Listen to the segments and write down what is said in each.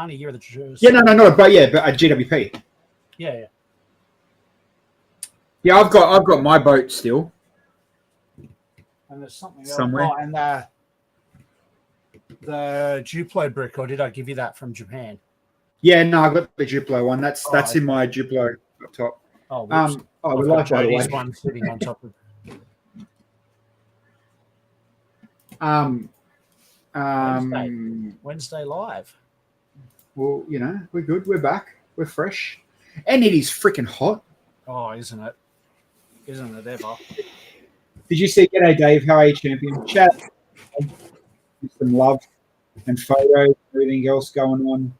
You're the Yeah, no, but a GWP. Yeah. Yeah, I've got my boat still. And there's something somewhere. else. Oh, and the Duplo brick, or did I give you that from Japan? Yeah, no, I got the Duplo one. That's in my Duplo up top. Oh, whoops. We like, by the way. One sitting on top of. Wednesday live. Well, we're good. We're back. We're fresh, and it is freaking hot. Oh, isn't it? Isn't it ever? Did you see? G'day, Dave. How are you, champion? Chat. Some love and photos, everything else going on.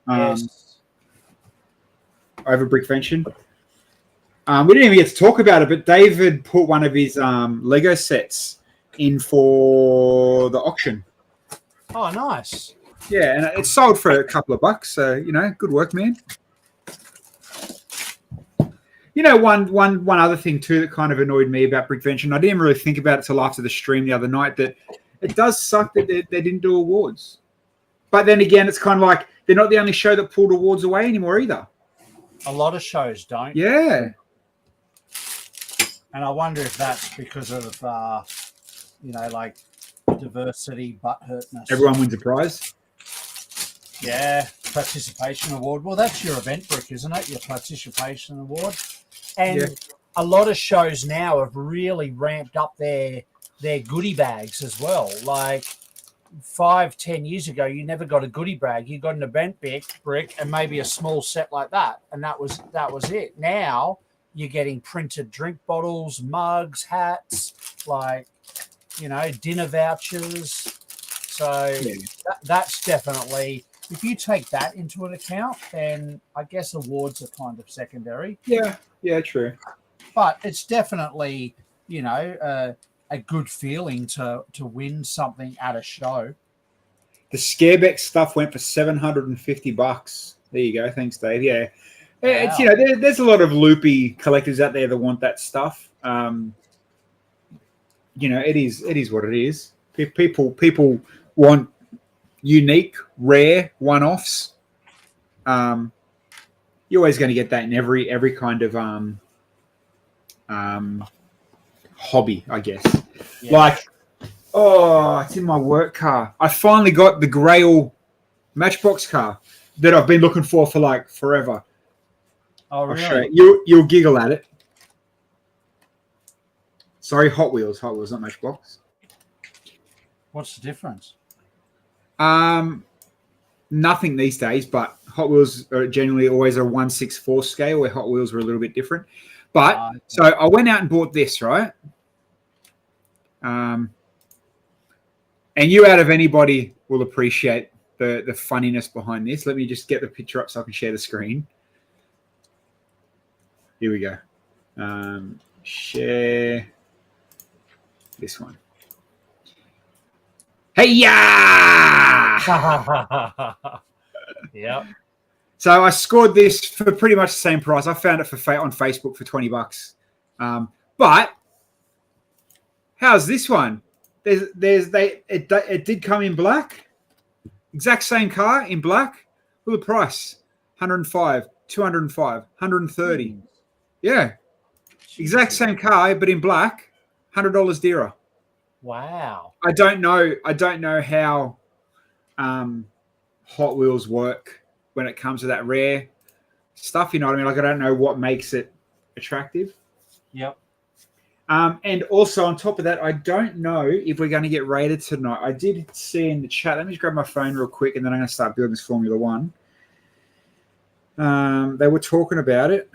Yes. Over Brickvention. We didn't even get to talk about it, but David put one of his Lego sets in for the auction. Oh, nice. Yeah, and it sold for a couple of bucks. So good work, man. One other thing too that kind of annoyed me about Brickvention, I didn't really think about it till after the stream the other night, that it does suck that they didn't do awards. But then again, it's kind of like they're not the only show that pulled awards away anymore either. A lot of shows don't. Yeah. And I wonder if that's because of, like diversity, butthurtness. Everyone wins a prize. Yeah, participation award. Well, that's your event brick, isn't it? Your participation award. And a lot of shows now have really ramped up their goodie bags as well. Like 5-10 years ago, you never got a goodie bag. You got an event brick and maybe a small set like that, and that was it. Now you're getting printed drink bottles, mugs, hats, dinner vouchers. So that's definitely, if you take that into an account, then I guess awards are kind of secondary. Yeah, true. But it's definitely, a good feeling to win something at a show. The Scareback stuff went for $750. There you go. Thanks, Dave. Yeah. Wow. It's there's a lot of loopy collectors out there that want that stuff. It is what it is. People want unique, rare one-offs. You're always going to get that in every kind of hobby, I guess. Yeah. It's in my work car. I finally got the Grail Matchbox car that I've been looking for forever. Oh, really? I'll show you. You'll giggle at it. Sorry, Hot Wheels, not Matchbox. What's the difference? Nothing these days, but Hot Wheels are generally always a 1/64 scale, where Hot Wheels are a little bit different. But so I went out and bought this, right? And you out of anybody will appreciate the funniness behind this. Let me just get the picture up so I can share the screen. Here we go. Share this one. Hey, yeah! Yep. So I scored this for pretty much the same price. I found it on Facebook for $20. But how's this one? It did come in black. Exact same car in black. Look at the price. $105, $205, $130. Yeah. Exact same car, but in black. $100 dearer. Wow. I don't know how Hot Wheels work when it comes to that rare stuff. You know what I mean? I don't know what makes it attractive. Yep. And also on top of that, I don't know if we're going to get rated tonight. I did see in the chat. Let me just grab my phone real quick, and then I'm going to start building this Formula One. They were talking about it.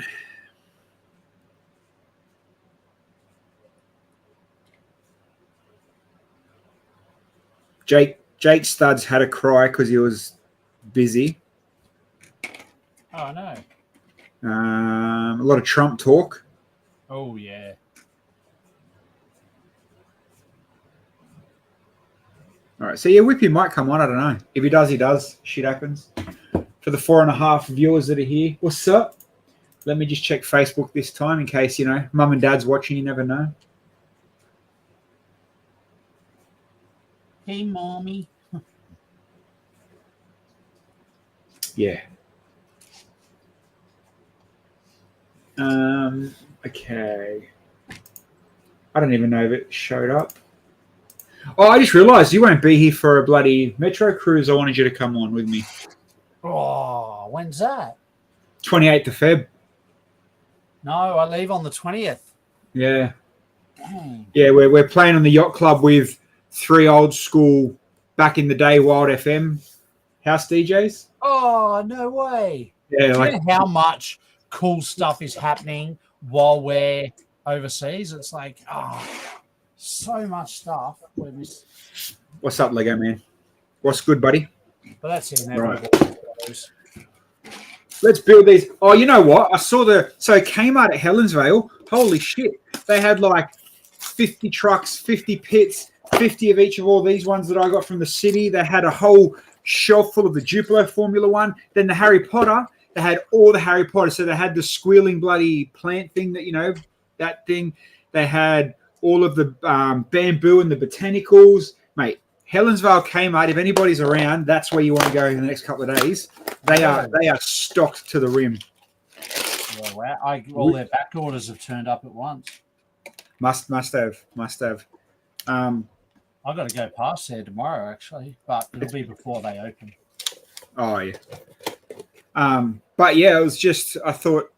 Jake Studs had a cry because he was busy. Oh, no. A lot of Trump talk. Oh, yeah. All right. So, yeah, Whippy might come on. I don't know. If he does, he does. Shit happens. For the 4.5 viewers that are here, what's up? Let me just check Facebook this time in case, mum and dad's watching. You never know. Hey, mommy. Yeah. Okay. I don't even know if it showed up. Oh, I just realised you won't be here for a bloody Metro cruise. I wanted you to come on with me. Oh, when's that? 28th of Feb. No, I leave on the 20th. Yeah. Dang. Yeah, we're playing on the yacht club with 3 old school, back in the day, Wild FM house DJs. Oh, no way. Yeah, Do like you know how much cool stuff is happening while we're overseas? It's like, so much stuff. what's up, Lego man? What's good, buddy? But that's Right. inevitable. Let's build these. Oh, you know what? I saw so Kmart at Helensvale. Holy shit! They had like 50 trucks, 50 pits, 50 of each of all these ones that I got from the city. They had a whole shelf full of the Duplo Formula One. Then the Harry Potter. They had all the Harry Potter. So they had the squealing bloody plant thing that thing. They had all of the bamboo and the botanicals. Mate, Helensvale Kmart, if anybody's around, that's where you want to go in the next couple of days. They are stocked to the rim. Yeah, wow. All their back orders have turned up at once. Must have. I've got to go past there tomorrow, actually, but it'll be before they open. Oh, yeah. But yeah, it was just, I thought,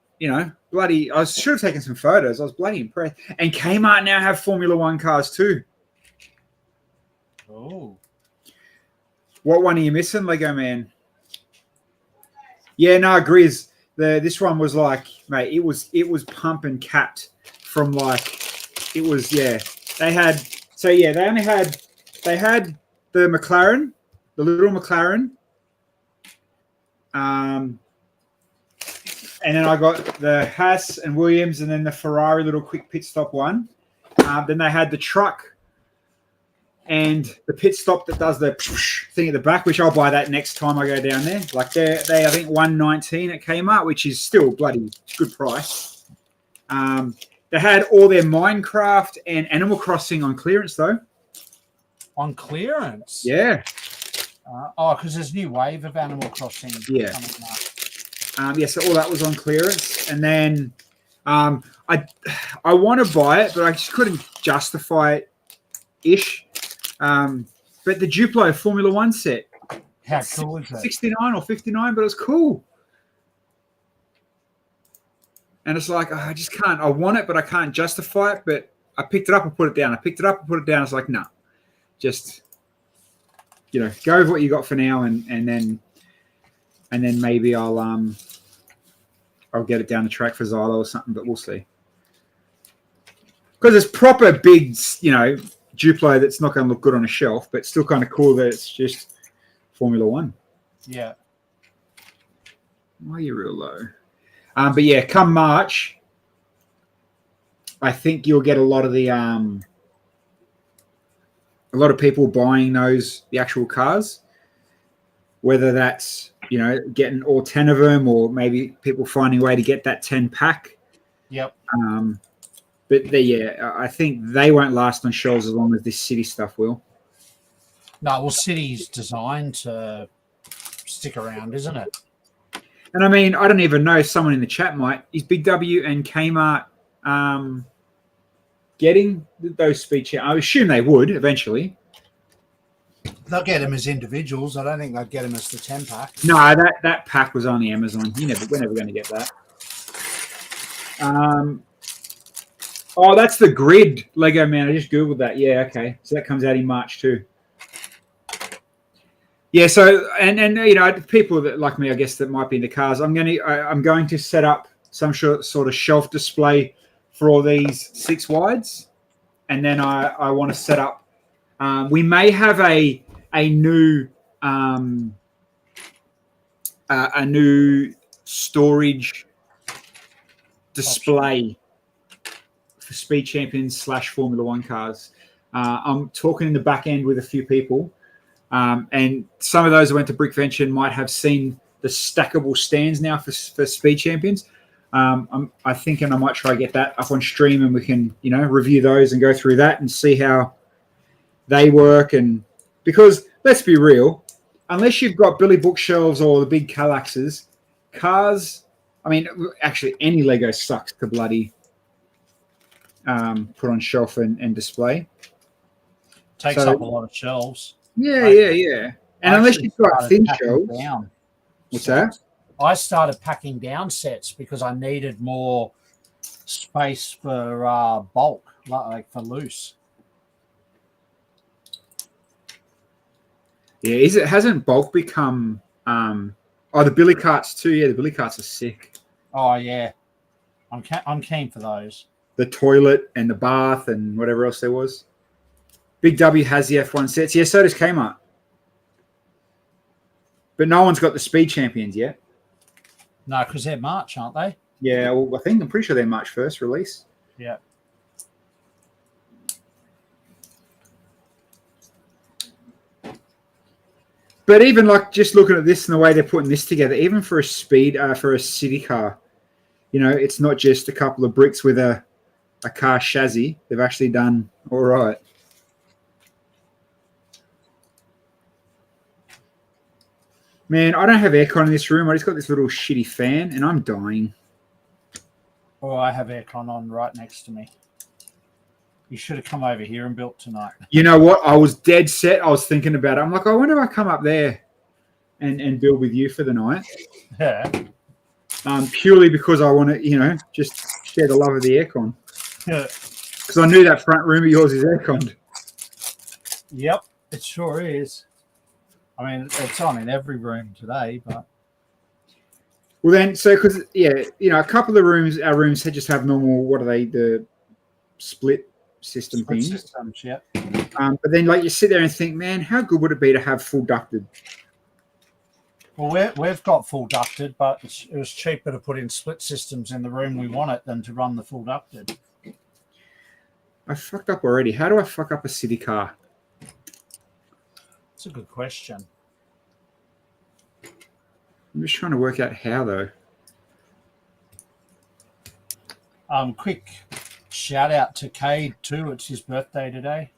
bloody, I should have taken some photos. I was bloody impressed. And Kmart now have Formula One cars too. Oh. What one are you missing, Lego man? Yeah, no, Grizz. This one was like, mate, it was pump and capped from like, it was, yeah. They had the McLaren, the little McLaren. And then I got the Haas and Williams, and then the Ferrari little quick pit stop one. Then they had the truck and the pit stop that does the thing at the back, which I'll buy that next time I go down there. Like they I think $119 at Kmart, which is still bloody good price. They had all their Minecraft and Animal Crossing on clearance though. On clearance? Yeah. Because there's a new wave of Animal Crossing Yeah. coming up. So all that was on clearance, and then I want to buy it, but I just couldn't justify it. But the Duplo Formula One set, How cool is that? 69 or 59, but it was cool. And it's like, I just can't. I want it, but I can't justify it. But I picked it up and put it down. I picked it up and put it down. It's like, no, just go with what you got for now, and then maybe I'll get it down the track for Xylo or something. But we'll see. Because it's proper big, Duplo that's not going to look good on a shelf, but still kind of cool that it's just Formula One. Yeah. Why are you real low? But yeah, come March, I think you'll get a lot of people buying the actual cars, whether that's, getting all 10 of them, or maybe people finding a way to get that 10 pack. Yep. But I think they won't last on shelves as long as this city stuff will. No, well, City's designed to stick around, isn't it? And I mean, I don't even know, someone in the chat might. Is Big W and Kmart getting those speed champs? I assume they would eventually. They'll get them as individuals. I don't think they'd get them as the 10 pack. No, that pack was on the Amazon. We're never going to get that. That's the grid, Lego man. I just Googled that. Yeah, okay. So that comes out in March too. Yeah, so and people that like me, I guess, that might be in the cars. I'm going to set up some sort of shelf display for all these 6 wides, and then I want to set up. We may have a new storage display for Speed Champions / Formula One cars. I'm talking in the back end with a few people. And some of those who went to Brickvention might have seen the stackable stands now for Speed Champions. I'm thinking I might try to get that up on stream, and we can, review those and go through that and see how they work. And because let's be real, unless you've got Billy bookshelves or the big Kallaxes, cars. I mean, actually, any Lego sucks to bloody put on shelf and display. Takes up a lot of shelves. Yeah. And I unless actually you've got started thin packing shelves, down what's sets. that? I started packing down sets because I needed more space for bulk, like for loose. Yeah, hasn't bulk become the Billy carts too? Yeah, the Billy carts are sick. Oh yeah, I'm keen for those. The toilet and the bath and whatever else there was. Big W has the F1 sets. Yeah, so does Kmart. But no one's got the Speed Champions yet. No, because they're March, aren't they? Yeah, well, I'm pretty sure they're March 1st release. Yeah. But even like just looking at this and the way they're putting this together, even for a city car, you know, it's not just a couple of bricks with a car chassis. They've actually done all right. Man, I don't have aircon in this room. I just got this little shitty fan, and I'm dying. Oh, I have aircon on right next to me. You should have come over here and built tonight. You know what? I was dead set. I was thinking about it. I'm like, I wonder if I come up there and build with you for the night. Yeah. Purely because I want to, you know, just share the love of the aircon. Yeah. Because I knew that front room of yours is aircon. Yep, it sure is. I mean, it's on in every room today, but. Well, then, so because a couple of our rooms just have normal. What are they? The split system things. Systems, yeah. But then, like, you sit there and think, man, how good would it be to have full ducted? Well, we've got full ducted, but it was cheaper to put in split systems in the room we want it than to run the full ducted. I fucked up already. How do I fuck up a city car? That's a good question. I'm just trying to work out how, though. Quick shout out to Cade too. It's his birthday today.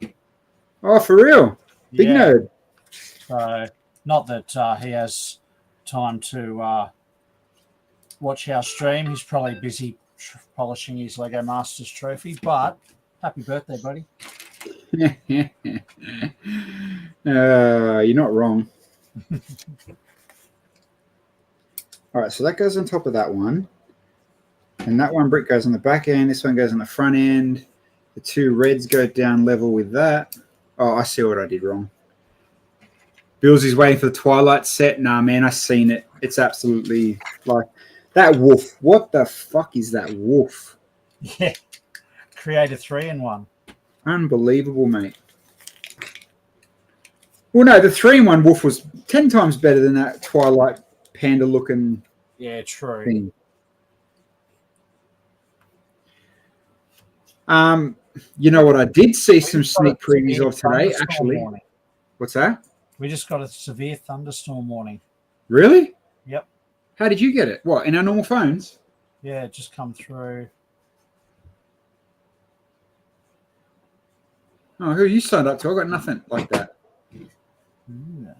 Oh, for real? Big nerd. So, not that he has time to watch our stream. He's probably busy polishing his Lego Masters trophy, but happy birthday, buddy. You're not wrong. All right, so that goes on top of that one. And that one brick goes on the back end. This one goes on the front end. The two reds go down level with that. Oh, I see what I did wrong. Bills is waiting for the Twilight set. Nah, man, I've seen it. It's absolutely like that wolf. What the fuck is that wolf? Yeah. Create a 3-in-1. Unbelievable, mate. Well, no, the 3-in-1 wolf was 10 times better than that Twilight panda looking true thing. You know what? I did see some sneak previews of today, actually. Warning. What's that? We just got a severe thunderstorm warning. Really? Yep. How did you get it? What, in our normal phones? Yeah, it just come through. Oh, who you signed up to? I got nothing like that. Yeah.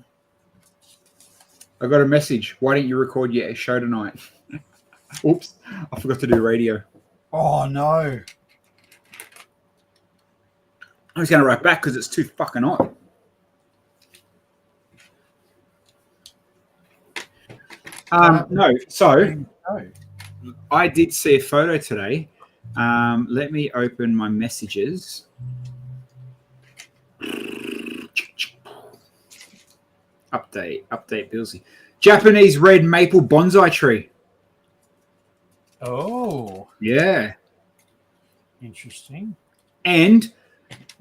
I got a message. Why didn't you record your show tonight? Oops, I forgot to do radio. Oh no. I was going to write back because it's too fucking hot. No, so I did see a photo today. Let me open my messages. Update, Billsy. Japanese red maple bonsai tree. Oh. Yeah. Interesting. And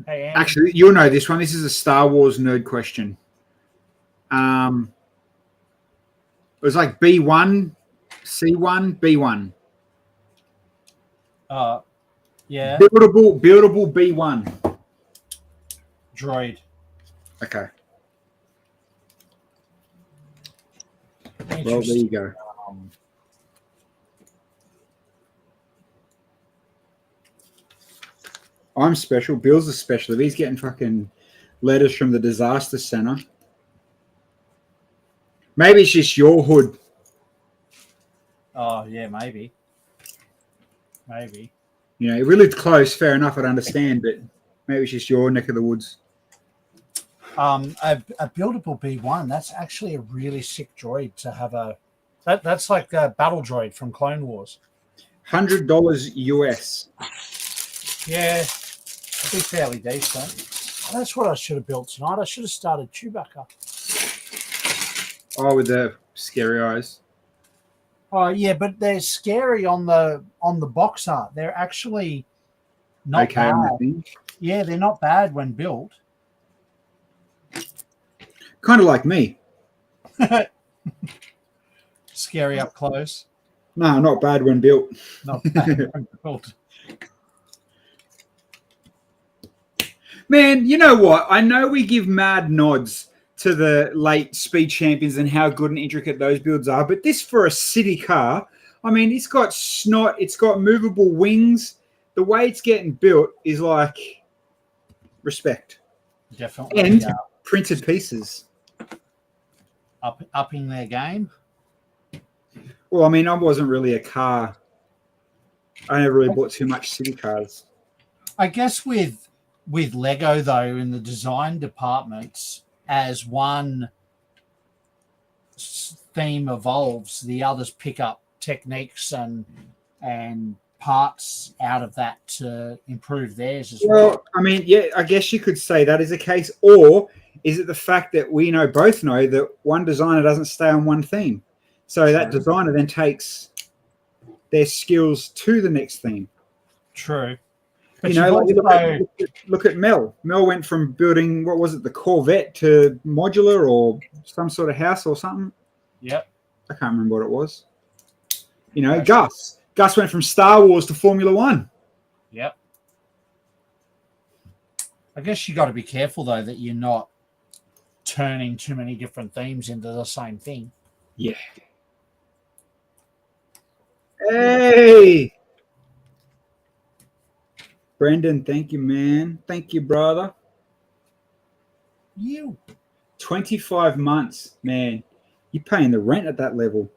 hey, actually, you'll know this one. This is a Star Wars nerd question. It was like B1, C1, B1. Yeah. Buildable B1. Droid. Okay. Well, there you go. I'm special. Bill's a special. If he's getting fucking letters from the disaster center. Maybe it's just your hood. Oh yeah, maybe. Maybe. You know, if we lived close, fair enough, I'd understand, but maybe it's just your neck of the woods. A buildable B1. That's actually a really sick droid to have a. That's like a battle droid from Clone Wars. $100 US. Yeah, be fairly decent. That's what I should have built tonight. I should have started Chewbacca. Oh, with the scary eyes. Oh yeah, but they're scary on the box art. They're actually not Okay, on the bad. thing. Yeah, they're not bad when built. Kind of like me. Scary up close. No, not bad when built. Not bad when built. Man, you know what? I know we give mad nods to the late Speed Champions and how good and intricate those builds are, but this for a city car, I mean, it's got snot, it's got movable wings. The way it's getting built is like respect. Definitely. And printed pieces. Upping their game. Well, I mean, I wasn't really a car. I never really bought too much city cars. I guess with Lego though, in the design departments, as one theme evolves, the others pick up techniques and parts out of that to improve theirs as well. Well, I mean, yeah, I guess you could say that is the case. Or is it the fact that we both know that one designer doesn't stay on one theme? So that designer then takes their skills to the next theme. True. But You know, like look at Mel. Mel went from building, what was it, the Corvette to modular or some sort of house or something. Yep. I can't remember what it was. You know, Gus went from Star Wars to Formula One. Yep. I guess you got to be careful though that you're not turning too many different themes into the same thing. Yeah. Hey, Brendan, thank you, man. Thank you, brother. 25 months, man. You're paying the rent at that level.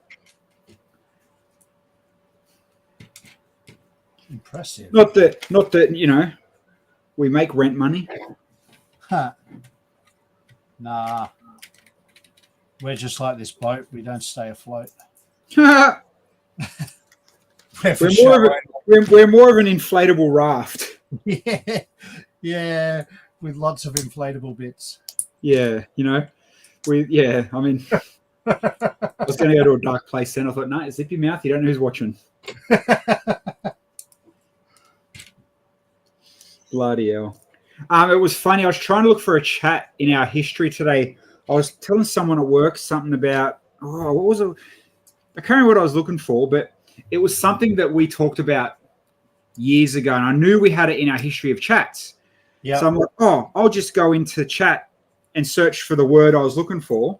Impressive. Not that, you know, we make rent money. Huh. Nah. We're just like this boat. We don't stay afloat. We're more of an inflatable raft. Yeah. Yeah. With lots of inflatable bits. Yeah, you know. I mean, I was going to go to a dark place then. I thought, no, zip your mouth. You don't know who's watching. Bloody hell. It was funny. I was trying to look for a chat in our history today. I was telling someone at work something about, what was it? I can't remember what I was looking for, but it was something that we talked about years ago. And I knew we had it in our history of chats. Yeah. So I'm like, I'll just go into chat and search for the word I was looking for.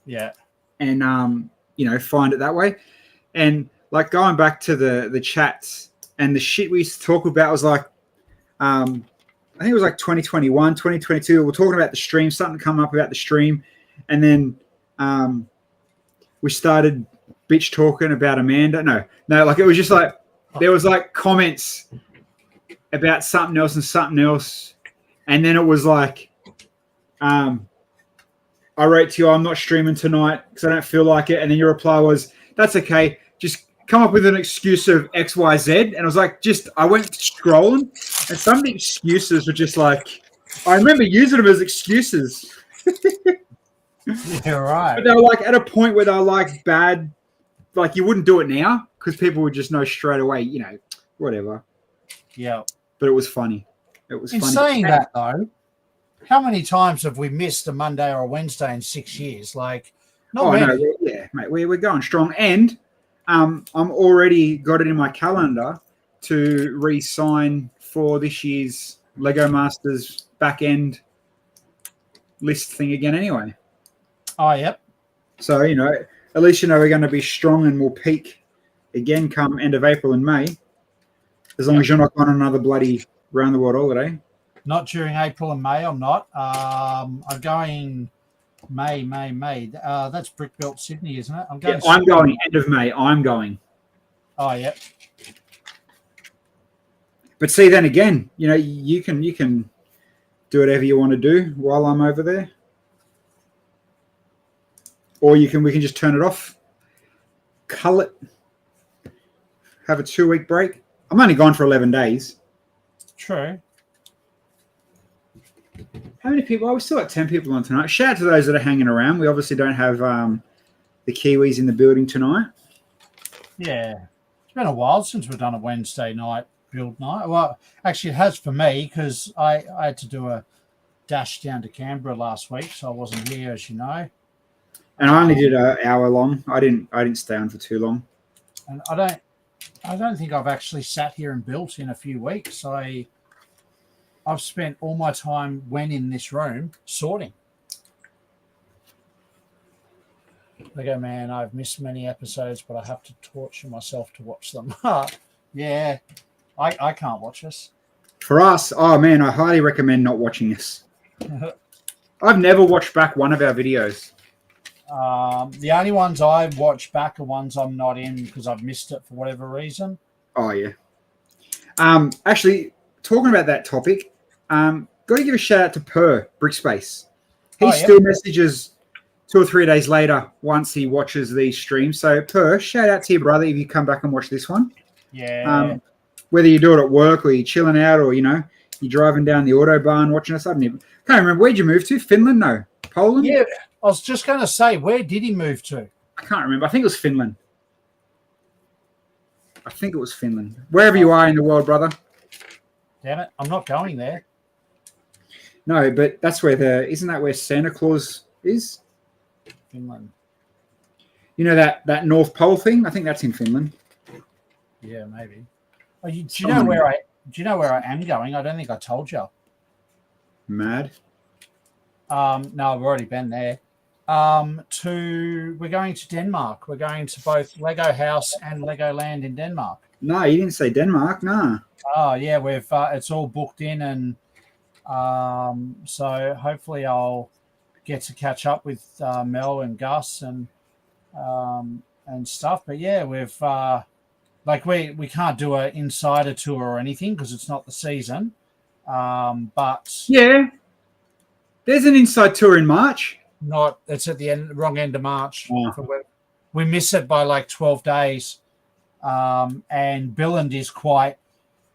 Yeah. And, you know, find it that way. And like going back to the chats and the shit we used to talk about was like, I think it was like 2021, 2022. We're talking about the stream, something come up about the stream. And then we started bitch talking about Amanda. No, like it was just like, there was like comments about something else and something else. And then it was like, I wrote to you, I'm not streaming tonight because I don't feel like it. And then your reply was, that's okay. Just come up with an excuse of X, Y, Z. And I was like, I went scrolling and some of the excuses were just like, I remember using them as excuses. Yeah, right. But they were like at a point where they were like bad, like you wouldn't do it now because people would just know straight away, you know, whatever. Yeah. But it was funny. It was In funny. saying that though, how many times have we missed a Monday or a Wednesday in 6 years? Like, not many. No, yeah, mate, we're going strong. And I'm already got it in my calendar to re-sign for this year's Lego Masters back end list thing again anyway. Oh, yep. So, you know, at least you know we're going to be strong and we'll peak again come end of April and May. As long as you're not on another bloody round the world holiday. Not during April and May, I'm not. I'm going May. That's Brickbelt Sydney, isn't it? I'm Yeah, going. I'm going end of May. I'm going. Oh, yeah. But see, then again, you know, you can do whatever you want to do while I'm over there, or we can just turn it off, cull it, have a 2-week break. I'm only gone for 11 days. True. How many people? Oh, we still got 10 people on tonight. Shout out to those that are hanging around. We obviously don't have the Kiwis in the building tonight. Yeah. It's been a while since we've done a Wednesday night build night. Well, actually, it has for me because I had to do a dash down to Canberra last week, so I wasn't here, as you know. And I only did an hour long. I didn't stay on for too long. And I don't think I've actually sat here and built in a few weeks. I've spent all my time when in this room sorting. Lego Man, I've missed many episodes, but I have to torture myself to watch them. Yeah, I can't watch this. For us, oh man, I highly recommend not watching this. I've never watched back one of our videos. The only ones I watch back are ones I'm not in because I've missed it for whatever reason. Oh yeah. Actually, talking about that topic, got to give a shout out to Brickspace. He still messages 2 or 3 days later once he watches these streams. So shout out to your brother if you come back and watch this one. Yeah. Whether you do it at work or you're chilling out or you're driving down the autobahn watching us. Can't remember, where'd you move to? Finland? No, Poland. Yeah, I was just going to say, where did he move to? I can't remember. I think it was Finland. Wherever you are in the world, brother. Damn it, I'm not going there. No, but that's where isn't that where Santa Claus is? Finland. You know that North Pole thing? I think that's in Finland. Yeah, maybe. Oh, do you know where I am going? I don't think I told you. Mad. No, I've already been there. We're going to Denmark. We're going to both Lego House and Legoland in Denmark. No, you didn't say Denmark, nah. Oh yeah, we've it's all booked in, and so hopefully I'll get to catch up with Mel and Gus and stuff. But yeah, we've we can't do an insider tour or anything because it's not the season. But yeah, there's an inside tour in March. It's at the wrong end of March. Oh. We miss it by like 12 days. And Billund is quite,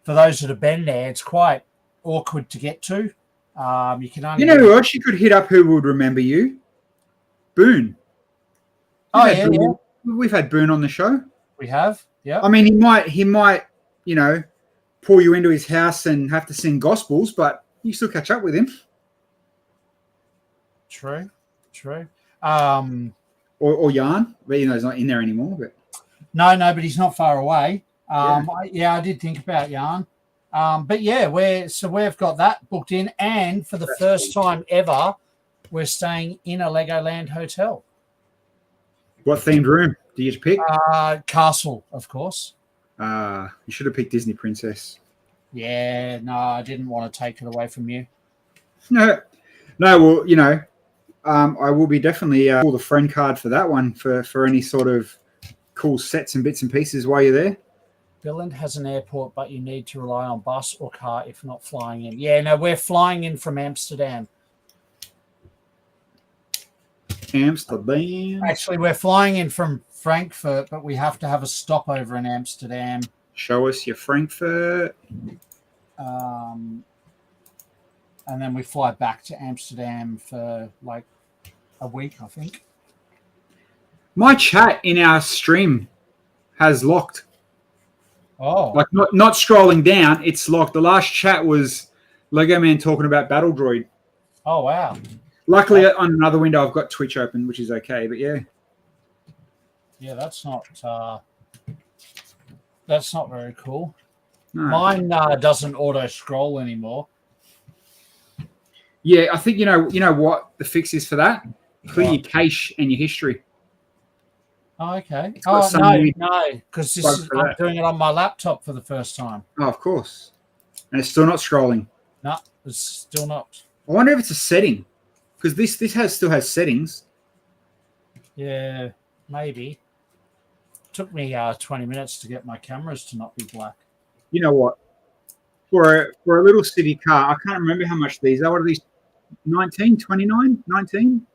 for those that have been there, it's quite awkward to get to. You can only. You know who else you could hit up who would remember you? Boone. We've had Boone on the show. We have, yeah. I mean, he might, pull you into his house and have to sing gospels, but you still catch up with him. True. Or Jan, but he's not in there anymore. But no, but he's not far away. I did think about Jan. But yeah, we've got that booked in, and for the first time ever, we're staying in a Legoland hotel. What themed room did you pick? Castle, of course. You should have picked Disney Princess. Yeah, no, I didn't want to take it away from you. No. Well, I will be definitely pull the friend card for that one for any sort of cool sets and bits and pieces while you're there. Billund has an airport, but you need to rely on bus or car if not flying in. Yeah, no, we're flying in from Amsterdam. Actually, we're flying in from Frankfurt, but we have to have a stopover in Amsterdam. Show us your Frankfurt. And then we fly back to Amsterdam for like a week, I think. My chat in our stream has locked. Oh. Like not scrolling down, it's locked. The last chat was Lego Man talking about Battle Droid. Oh, wow. Luckily, on another window, I've got Twitch open, which is okay. But yeah. Yeah, that's not very cool. No. Mine doesn't auto scroll anymore. Yeah, I think you know what the fix is for that. Clear your cache and your history. Oh, okay. No, because I'm doing it on my laptop for the first time. Oh, of course. And it's still not scrolling. No, it's still not. I wonder if it's a setting. because this still has settings. Yeah, maybe. Took me 20 minutes to get my cameras to not be black. You know what? For a little city car, I can't remember how much these are. What are these? 19, 29, 19?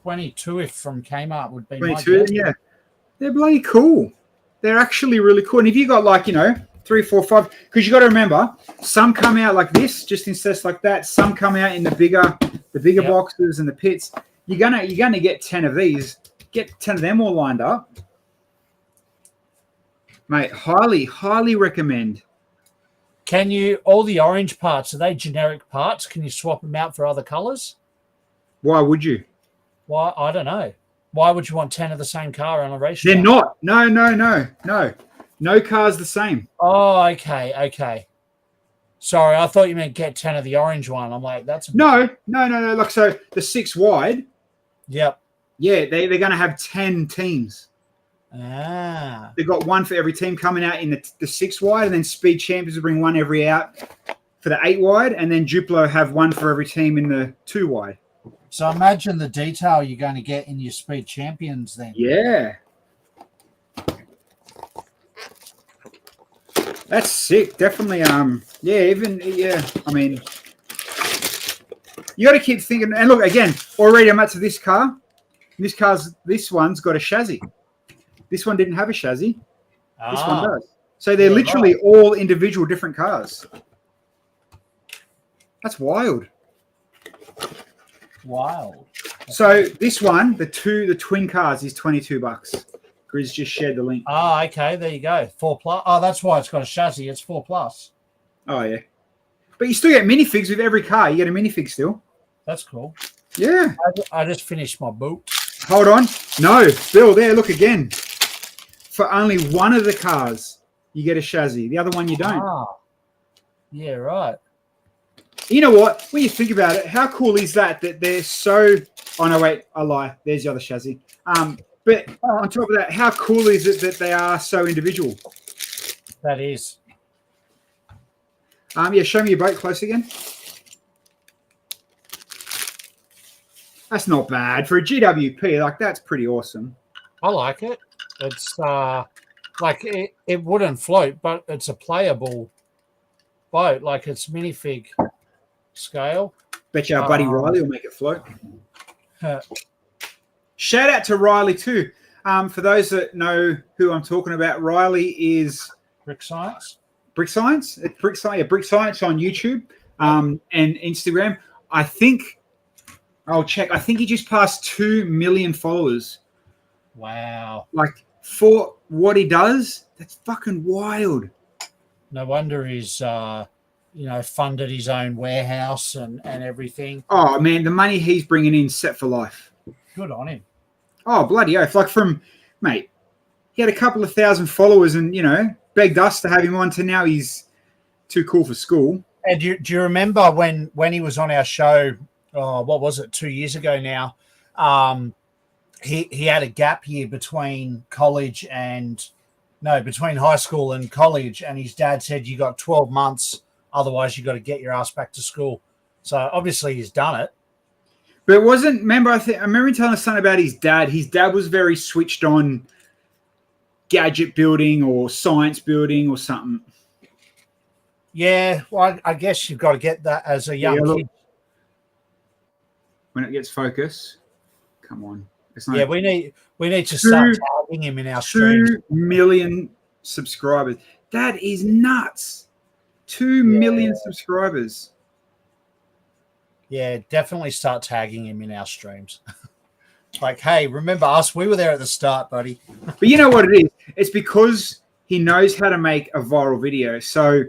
22 if from Kmart would be 22, my guess. yeah. They're bloody cool. They're actually really cool. And if you got like, 3, 4, 5, because you got to remember, some come out like this, just in sets like that. Some come out in the bigger Yep. boxes and the pits. You're gonna get 10 of these. Get 10 of them all lined up. Mate, highly recommend. Can you, all the orange parts, are they generic parts? Can you swap them out for other colors? Why would you? Why? I don't know. Why would you want 10 of the same car on a racetrack? They're not. No. No car's the same. Oh, okay. Sorry, I thought you meant get 10 of the orange one. I'm like, that's... No. Like, so the 6 wide, Yep. yeah, they're going to have 10 teams. Ah. They've got one for every team coming out in the 6 wide, and then Speed Champions will bring one every out for the 8 wide, and then Duplo have one for every team in the 2 wide. So imagine the detail you're going to get in your Speed Champions then. Yeah. That's sick. Definitely. I mean, you got to keep thinking. And look, again, already I'm up to this car. This one's got a chassis. This one didn't have a chassis. This one does. So they're literally all individual different cars. That's wild. Wow. So this one, the twin cars, is $22. Grizz just shared the link. Ah, okay, there you go. 4+. Oh, that's why it's got a chassis. It's 4+. Oh yeah, but you still get minifigs with every car. You get a minifig still. That's cool. Yeah. I just finished my boot. Hold on. No, Bill. There. Look again. For only one of the cars, you get a chassis. The other one you don't. Ah. Yeah, right. You know what? When you think about it, how cool is that? That they're so. Oh no, wait. I lie. There's the other chassis. But on top of that, how cool is it that they are so individual? That is. Yeah, show me your boat close again. That's not bad for a GWP. Like, that's pretty awesome. I like it. It's like it wouldn't float, but it's a playable boat. Like, it's minifig scale. Bet you our buddy Riley will make it float. Shout out to Riley too. For those that know who I'm talking about, Riley is Brick Science. Brick Science. It's Brick Science on YouTube and Instagram. I think I'll check. I think he just passed 2 million followers. Wow. Like, for what he does, that's fucking wild. No wonder he's funded his own warehouse and everything. Oh man, the money he's bringing in set for life. Good on him. Oh bloody oath! Like, mate, he had a couple of thousand followers and begged us to have him on. To now he's too cool for school. And do you remember when he was on our show? Oh, what was it? 2 years ago now. He had a gap year between high school and college, and his dad said, you got 12 months, otherwise you got to get your ass back to school. So obviously he's done it. But it wasn't, remember, I remember telling a son about his dad. His dad was very switched on gadget building or science building or something. Yeah, well, I guess you've got to get that as a young kid. When it gets focus, come on. Yeah, we need to start tagging him in our streams. 2 million subscribers. That is nuts. 2 million subscribers. Yeah, definitely start tagging him in our streams. Like, hey, remember us? We were there at the start, buddy. But you know what it is? It's because he knows how to make a viral video. So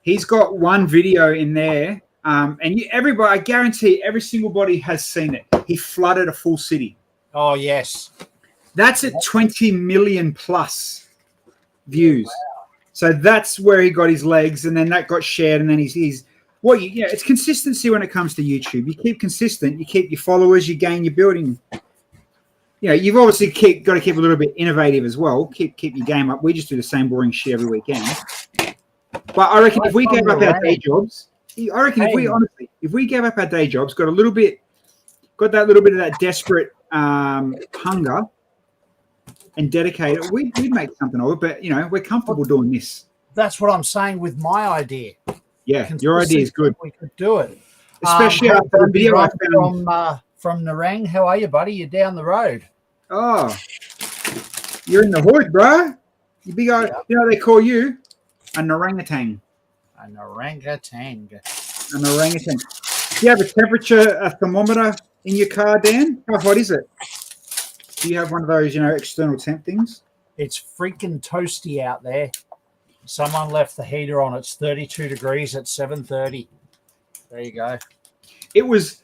he's got one video in there, and everybody, I guarantee every single body has seen it. He flooded a full city. Oh, yes. That's at 20 million plus views. Wow. So that's where he got his legs, and then that got shared, and then it's consistency when it comes to YouTube. You keep consistent, you keep your followers, you gain your building. You've obviously got to keep a little bit innovative as well. Keep your game up. We just do the same boring shit every weekend. But I reckon if we gave up our day jobs I reckon if we gave up our day jobs, got that little bit of that desperate hunger, and dedicated, we'd make something of it. But we're comfortable doing this. That's what I'm saying with my idea. Yeah, your idea is good. We could do it, especially after the video I found from Narang. How are you, buddy? You're down the road. Oh, you're in the hood, bro. You big old, they call you an orangutan. An orangutan. An orangutan. Do you have a thermometer in your car, Dan? How hot is it? Do you have one of those, external temp things? It's freaking toasty out there. Someone left the heater on. It's 32 degrees at 7:30. There you go. It was.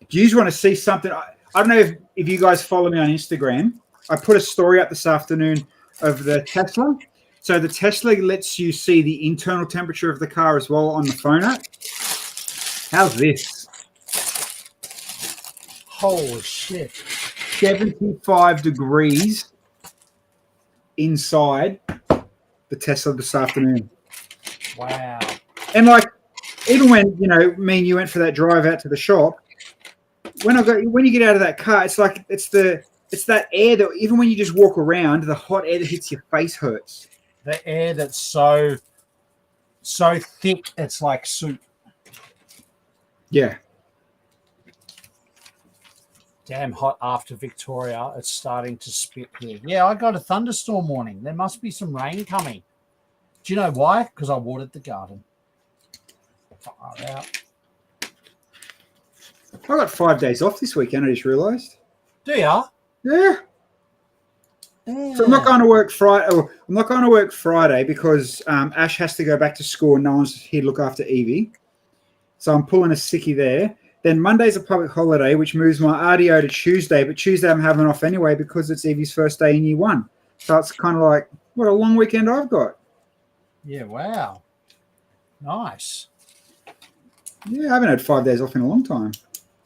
Do you want to see something? I don't know if you guys follow me on Instagram. I put a story up this afternoon of the Tesla. So the Tesla lets you see the internal temperature of the car as well on the phone app. How's this? Holy shit. 75 degrees inside the Tesla this afternoon. Wow. And even when, me and you went for that drive out to the shop, when you get out of that car, it's like it's that air that even when you just walk around, the hot air that hits your face hurts. The air that's so thick, it's like soup. Yeah. Damn hot after Victoria. It's starting to spit here. Yeah, I got a thunderstorm warning. There must be some rain coming. Do you know why? Because I watered the garden. Far out. I got 5 days off this weekend, I just realised. Do ya? Yeah. So I'm not going to work Friday. I'm not going to work Friday because Ash has to go back to school and no one's here to look after Evie. So I'm pulling a sickie there. Then Monday's a public holiday, which moves my RDO to Tuesday. But Tuesday I'm having off anyway because it's Evie's first day in year 1. So it's kind of like, what a long weekend I've got. Yeah, wow. Nice. Yeah, I haven't had 5 days off in a long time.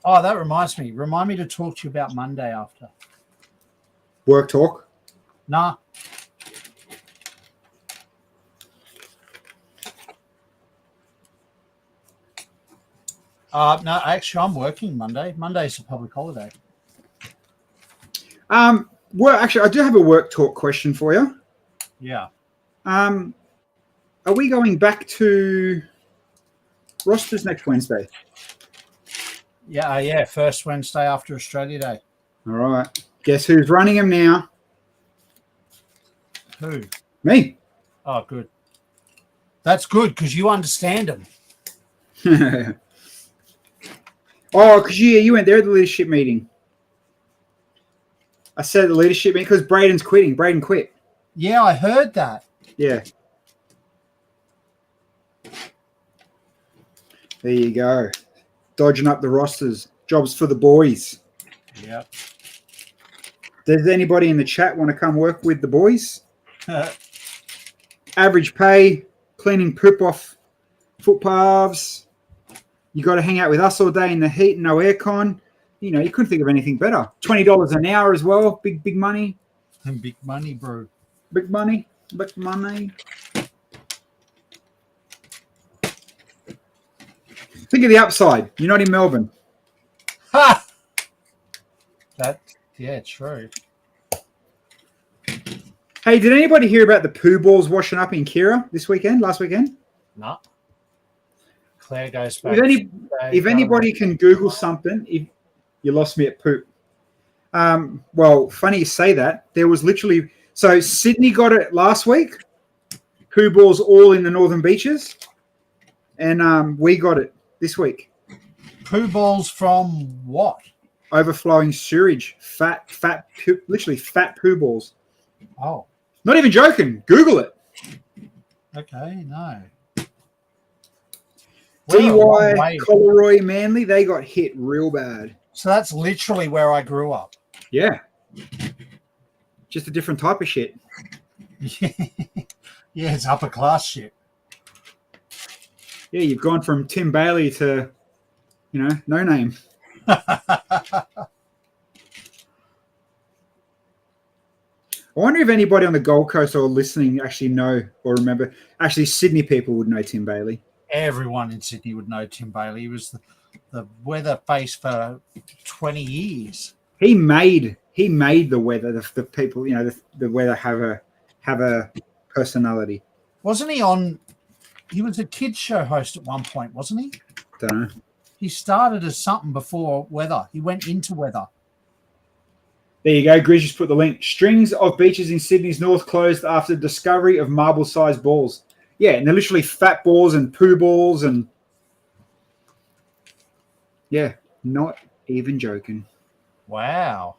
Oh, that reminds me. Remind me to talk to you about Monday after. Work talk? Nah. No, actually, I'm working Monday. Monday's a public holiday. Well, actually, I do have a work talk question for you. Yeah. Are we going back to rosters next Wednesday? Yeah, first Wednesday after Australia Day. All right. Guess who's running them now? Who? Me. Oh, good. That's good because you understand them. Oh, because you went there at the leadership meeting. I said at the leadership meeting because Braden's quitting. Braden quit. Yeah, I heard that. Yeah. There you go. Dodging up the rosters. Jobs for the boys. Yep. Does anybody in the chat want to come work with the boys? Average pay, cleaning poop off footpaths. You got to hang out with us all day in the heat, no aircon. You couldn't think of anything better. $20 an hour as well. Big money. Big money, bro. Big money. Big money. Think of the upside. You're not in Melbourne. Ha! Yeah, true. Hey, did anybody hear about the poo balls washing up in Kira last weekend? No. Claire goes back. If anybody can Google something, if you lost me at poop. Well, funny you say that. There was literally so Sydney got it last week. Poo balls all in the northern beaches, and we got it this week. Poo balls from what? Overflowing sewage, literally fat poo balls. Oh, not even joking. Google it. Okay, no. DY, Coleroy, Manly, they got hit real bad. So that's literally where I grew up. Yeah. Just a different type of shit. Yeah, it's upper class shit. Yeah, you've gone from Tim Bailey to, no name. I wonder if anybody on the Gold Coast or listening actually know or remember. Actually, Sydney people would know Tim Bailey. Everyone in Sydney would know Tim Bailey. He was the weather face for 20 years. He made the weather. The people, the weather have a personality. Wasn't he on? He was a kids show host at one point, wasn't he? Don't know. He started as something before weather. He went into weather. There you go. Grizz just put the link. Strings of beaches in Sydney's north closed after the discovery of marble-sized balls. Yeah, and they're literally fat balls and poo balls and yeah, not even joking. Wow.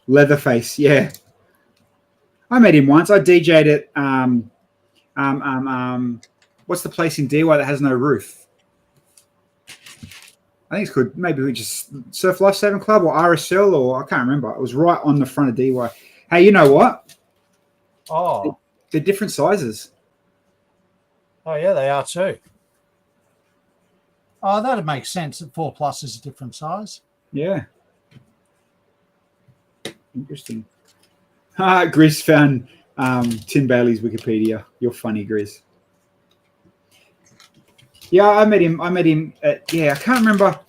Leatherface, yeah. I met him once. I DJ'd at what's the place in DY that has no roof? I think it's called, maybe we just Surf Lifesaving Club or RSL, or I can't remember. It was right on the front of DY. Hey, you know what? Oh. They're different sizes. Oh, yeah, they are too. Oh, that'd make sense that 4+ is a different size. Yeah. Interesting. Grizz found Tim Bailey's Wikipedia. You're funny, Grizz. Yeah, I met him at, I can't remember.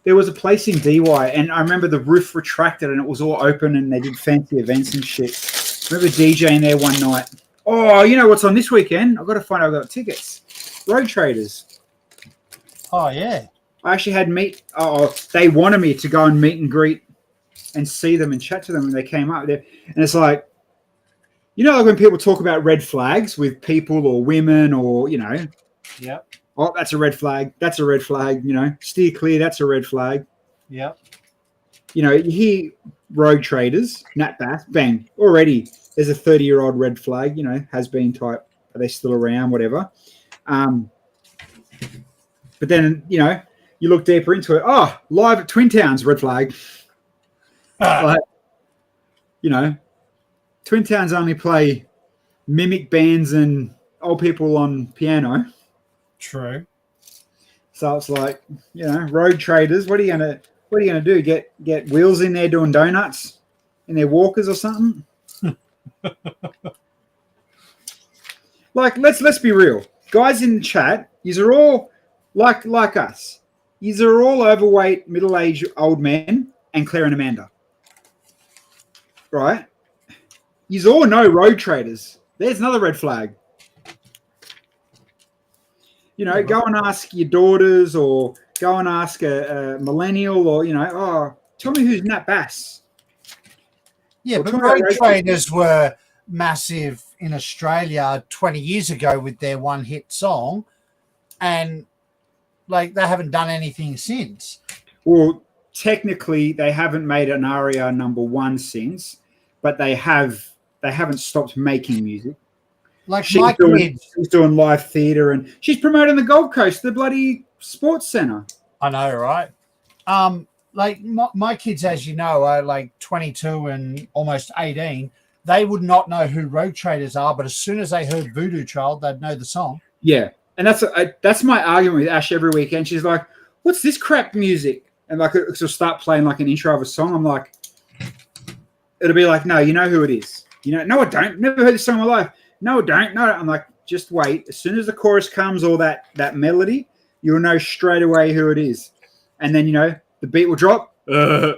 There was a place in DY, and I remember the roof retracted and it was all open and they did fancy events and shit. I remember DJing there one night. Oh, you know what's on this weekend? I've got to find out I've got tickets. Road Traders. Oh, yeah. I actually had they wanted me to go and meet and greet and see them and chat to them when they came up there. And it's like, like when people talk about red flags with people or women or, Yep. Oh, that's a red flag. That's a red flag. Steer clear. That's a red flag. Yep. You hear Road Traders, Nat Bass, bang, already there's a 30-year-old red flag, has been type. Are they still around? Whatever. But then, you look deeper into it. Oh, live at Twin Towns, red flag. Like, Twin Towns only play mimic bands and old people on piano. True. So it's like, Road Traders. What are you gonna do? Get wheels in there doing donuts in their walkers or something? Like, let's be real, guys in the chat. These are all like us. These are all overweight, middle-aged old men, and Claire and Amanda, right? You all know Road Traders. There's another red flag. Go and ask your daughters or go and ask a millennial or, tell me who's Nat Bass. Yeah, but Road Traders were massive in Australia 20 years ago with their one-hit song, and, they haven't done anything since. Well, technically, they haven't made an ARIA #1 since, but they haven't stopped making music. She's doing live theatre and she's promoting the Gold Coast, the bloody sports centre. I know, right? My kids, as you know, are 22 and almost 18. They would not know who Road Traders are, but as soon as they heard Voodoo Child, they'd know the song. Yeah, and that's my argument with Ash every weekend. She's like, "What's this crap music?" And she'll start playing an intro of a song. I'm like, it'll be like, "No, you know who it is." No, I don't. Never heard this song in my life. No, don't. No, I'm like, just wait. As soon as the chorus comes or that melody, you'll know straight away who it is. And then, the beat will drop as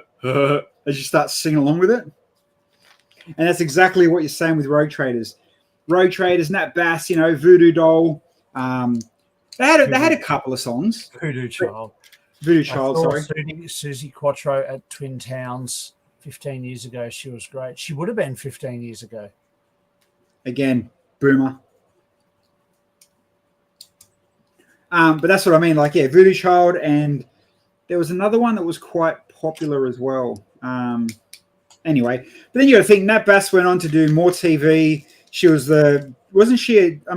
you start singing along with it. And that's exactly what you're saying with Road Traders. Road Traders, Nat Bass, Voodoo Doll. They had a couple of songs. Voodoo Child, sorry. Susie Quattro at Twin Towns 15 years ago. She was great. She would have been 15 years ago. Again, boomer. But that's what I mean. Voodoo Child, and there was another one that was quite popular as well. Anyway, but then you got to think Nat Bass went on to do more TV. She was I'm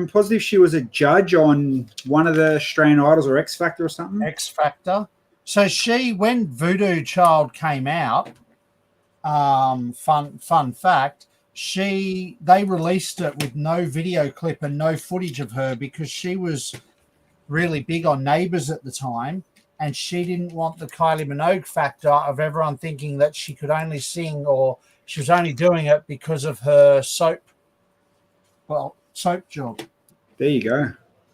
positive she was a judge on one of the Australian Idols or X Factor or something. X Factor. So when Voodoo Child came out, fun fact, they released it with no video clip and no footage of her because she was really big on Neighbours at the time, and she didn't want the Kylie Minogue factor of everyone thinking that she could only sing or she was only doing it because of her soap job. There you go.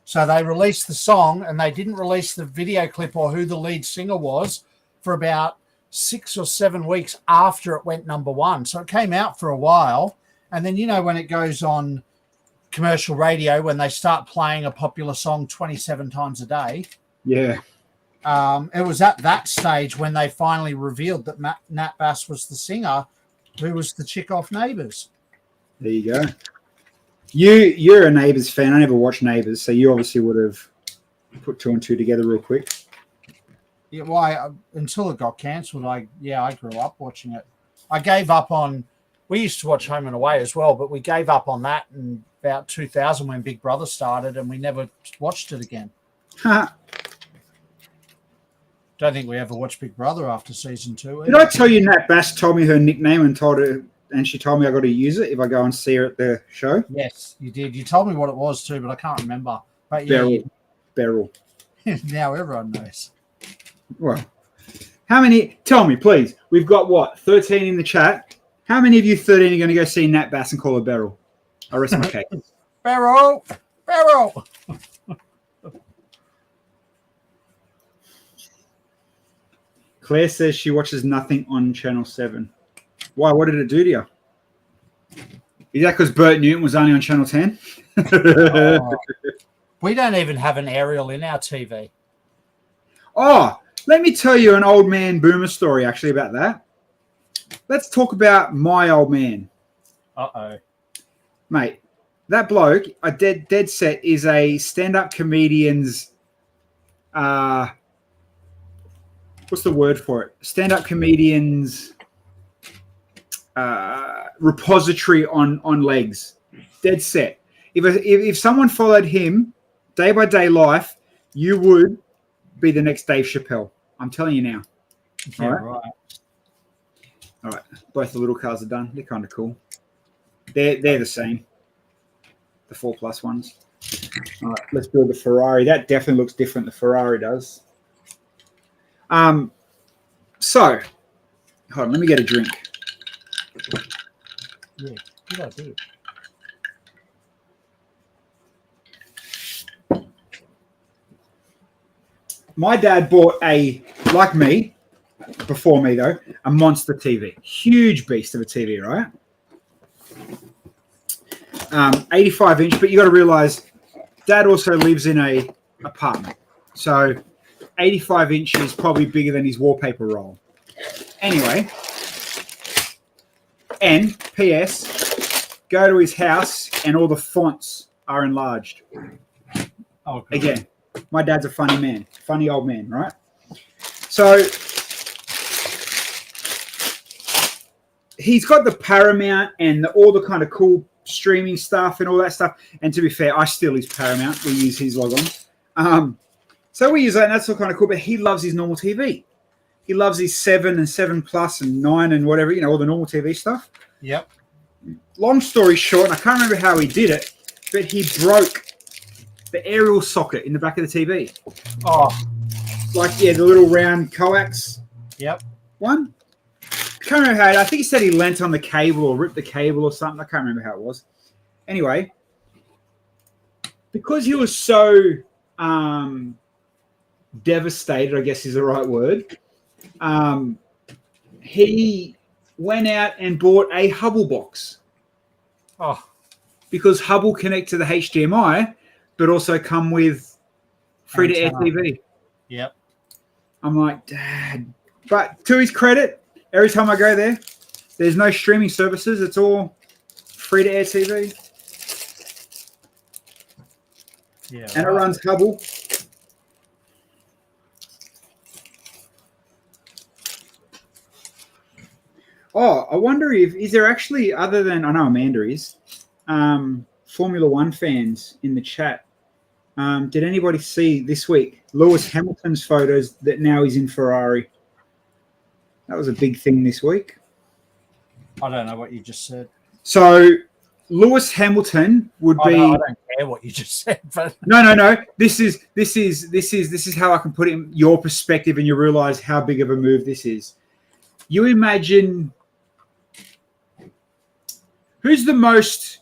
So they released the song and they didn't release the video clip or who the lead singer was for about 6 or 7 weeks after it went number one. So it came out for a while. And then, when it goes on commercial radio, when they start playing a popular song 27 times a day. Yeah. It was at that stage when they finally revealed that Nat Bass was the singer who was the chick off Neighbours. There you go. You're a Neighbours fan. I never watched Neighbours, so you obviously would have put 2 and 2 together real quick. Yeah, well, until it got cancelled, I grew up watching it. I gave up on. We used to watch Home and Away as well, but we gave up on that in about 2000 when Big Brother started, and we never watched it again. Huh. Don't think we ever watched Big Brother after season 2. Did I tell you Nat Bass told me her nickname and she told me I got to use it if I go and see her at the show? Yes, you did. You told me what it was too, but I can't remember. But yeah, Beryl. Now everyone knows. Well, how many? Tell me, please. We've got what? 13 in the chat. How many of you 13 are going to go see Nat Bass and call her Beryl? I rest my case. Beryl. Claire says she watches nothing on Channel 7. Why? What did it do to you? Is that because Bert Newton was only on Channel 10? Oh, we don't even have an aerial in our TV. Oh, let me tell you an old man boomer story actually about that. Let's talk about my old man. Uh-oh. Mate, that bloke, a dead set, is a stand-up comedian's what's the word for it? Stand-up comedian's repository on legs. Dead set. If someone followed him day by day life, you would be the next Dave Chappelle. I'm telling you now. Yeah, right. All right. Both the little cars are done. They're kind of cool. They're the same. The 4+ ones. All right. Let's build the Ferrari. That definitely looks different. The Ferrari does. So, hold on. Let me get a drink. Yeah, good idea. My dad bought like me, before me though, a monster TV. Huge beast of a TV, right? 85-inch, but you got to realize Dad also lives in a apartment. So 85-inch is probably bigger than his wallpaper roll. Anyway, and P.S., go to his house and all the fonts are enlarged. Oh, good. Again, my dad's a funny man, funny old man, right? So he's got the Paramount and all the kind of cool streaming stuff and all that stuff. And to be fair, I still use Paramount. We use his logons. So we use that, and that's all kind of cool. But he loves his normal TV. He loves his 7 and 7+ and 9 and whatever, all the normal TV stuff. Yep. Long story short, and I can't remember how he did it, but he broke the aerial socket in the back of the TV. Oh. Like, the little round coax Yep. one. Can't remember how. I think he said he leant on the cable or ripped the cable or something. I can't remember how it was. Anyway, because he was so devastated, I guess is the right word, he went out and bought a Hubble box. Oh. Because Hubble connect to the HDMI, but also come with free-to-air TV. Yep. I'm like, Dad. But to his credit, every time I go there, there's no streaming services. It's all free-to-air TV. Yeah. And it runs Hubble. Oh, I wonder is there actually, other than, I know Amanda is, Formula One fans in the chat, did anybody see this week Lewis Hamilton's photos that now he's in Ferrari? That was a big thing this week. I don't know what you just said. So Lewis Hamilton would be. I don't care what you just said, but No. This is how I can put it in your perspective, and you realize how big of a move this is. You imagine who's the most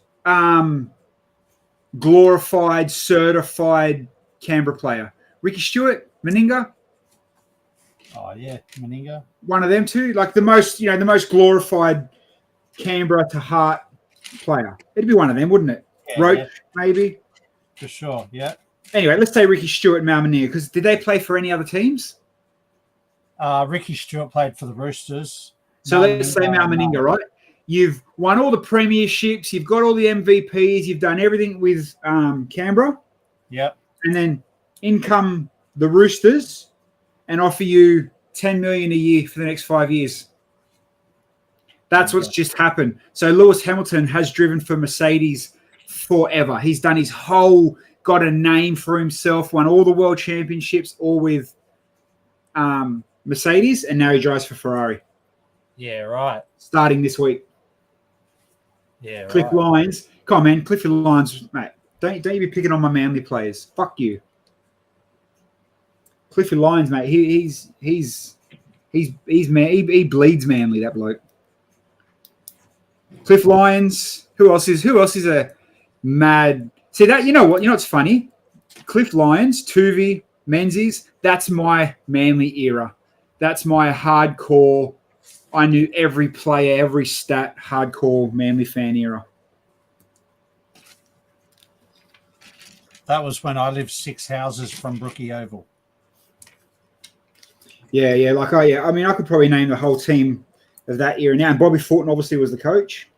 glorified, certified Canberra player? Ricky Stewart, Meninga, Oh yeah, Meninga. one of them two, like the most glorified Canberra to heart player. It'd be one of them, wouldn't it? Yeah, Roach, yeah, maybe. for sure. Yeah. Anyway, let's say Ricky Stewart and Mal Meninga, because did they play for any other teams? Ricky Stewart played for the Roosters. So let's say Mal Meninga, right? You've won all the premierships, you've got all the MVPs, you've done everything with Canberra, Yep. and then in come the Roosters and offer you $10 million a year for the next 5 years. That's what's just happened. So Lewis Hamilton has driven for Mercedes forever. He's done his whole, got a name for himself, won all the world championships, all with Mercedes, and now he drives for Ferrari. Yeah, right. Starting this week. Yeah, Cliff right. Lyons. Come on, man. Cliffy Lyons, mate. Don't you be picking on my Manly players. Fuck you. Cliffy Lyons, mate. He's man. He bleeds Manly, that bloke. Cliff Lyons. Who else is a mad? See that? You know what? You know what's funny? Cliff Lyons, Tuvey, Menzies. That's my Manly era. That's my hardcore. I knew every player, every stat, hardcore Manly fan era. That was when I lived 6 houses from Brookie Oval. Yeah. I mean, I could probably name the whole team of that era now. And Bobby Fulton obviously was the coach.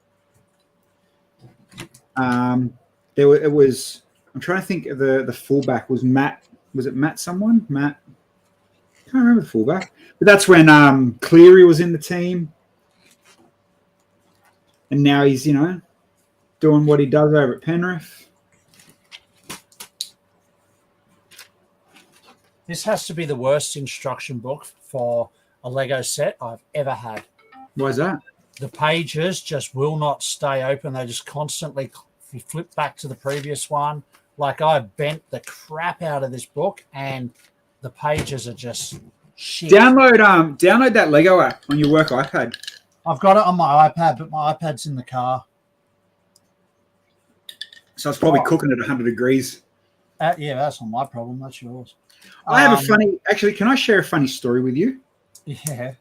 I'm trying to think of the fullback was Matt. Was it Matt someone? Matt. I can't remember the fullback. But that's when Cleary was in the team. And now he's, doing what he does over at Penrith. This has to be the worst instruction book for a Lego set I've ever had. Why is that? The pages just will not stay open. They just constantly flip back to the previous one. Like, I bent the crap out of this book and the pages are just shit. Download that Lego app on your work iPad. I've got it on my iPad, but my iPad's in the car. So it's probably cooking at 100 degrees. Yeah, that's not my problem. That's yours. I have a funny. Actually, can I share a funny story with you? Yeah.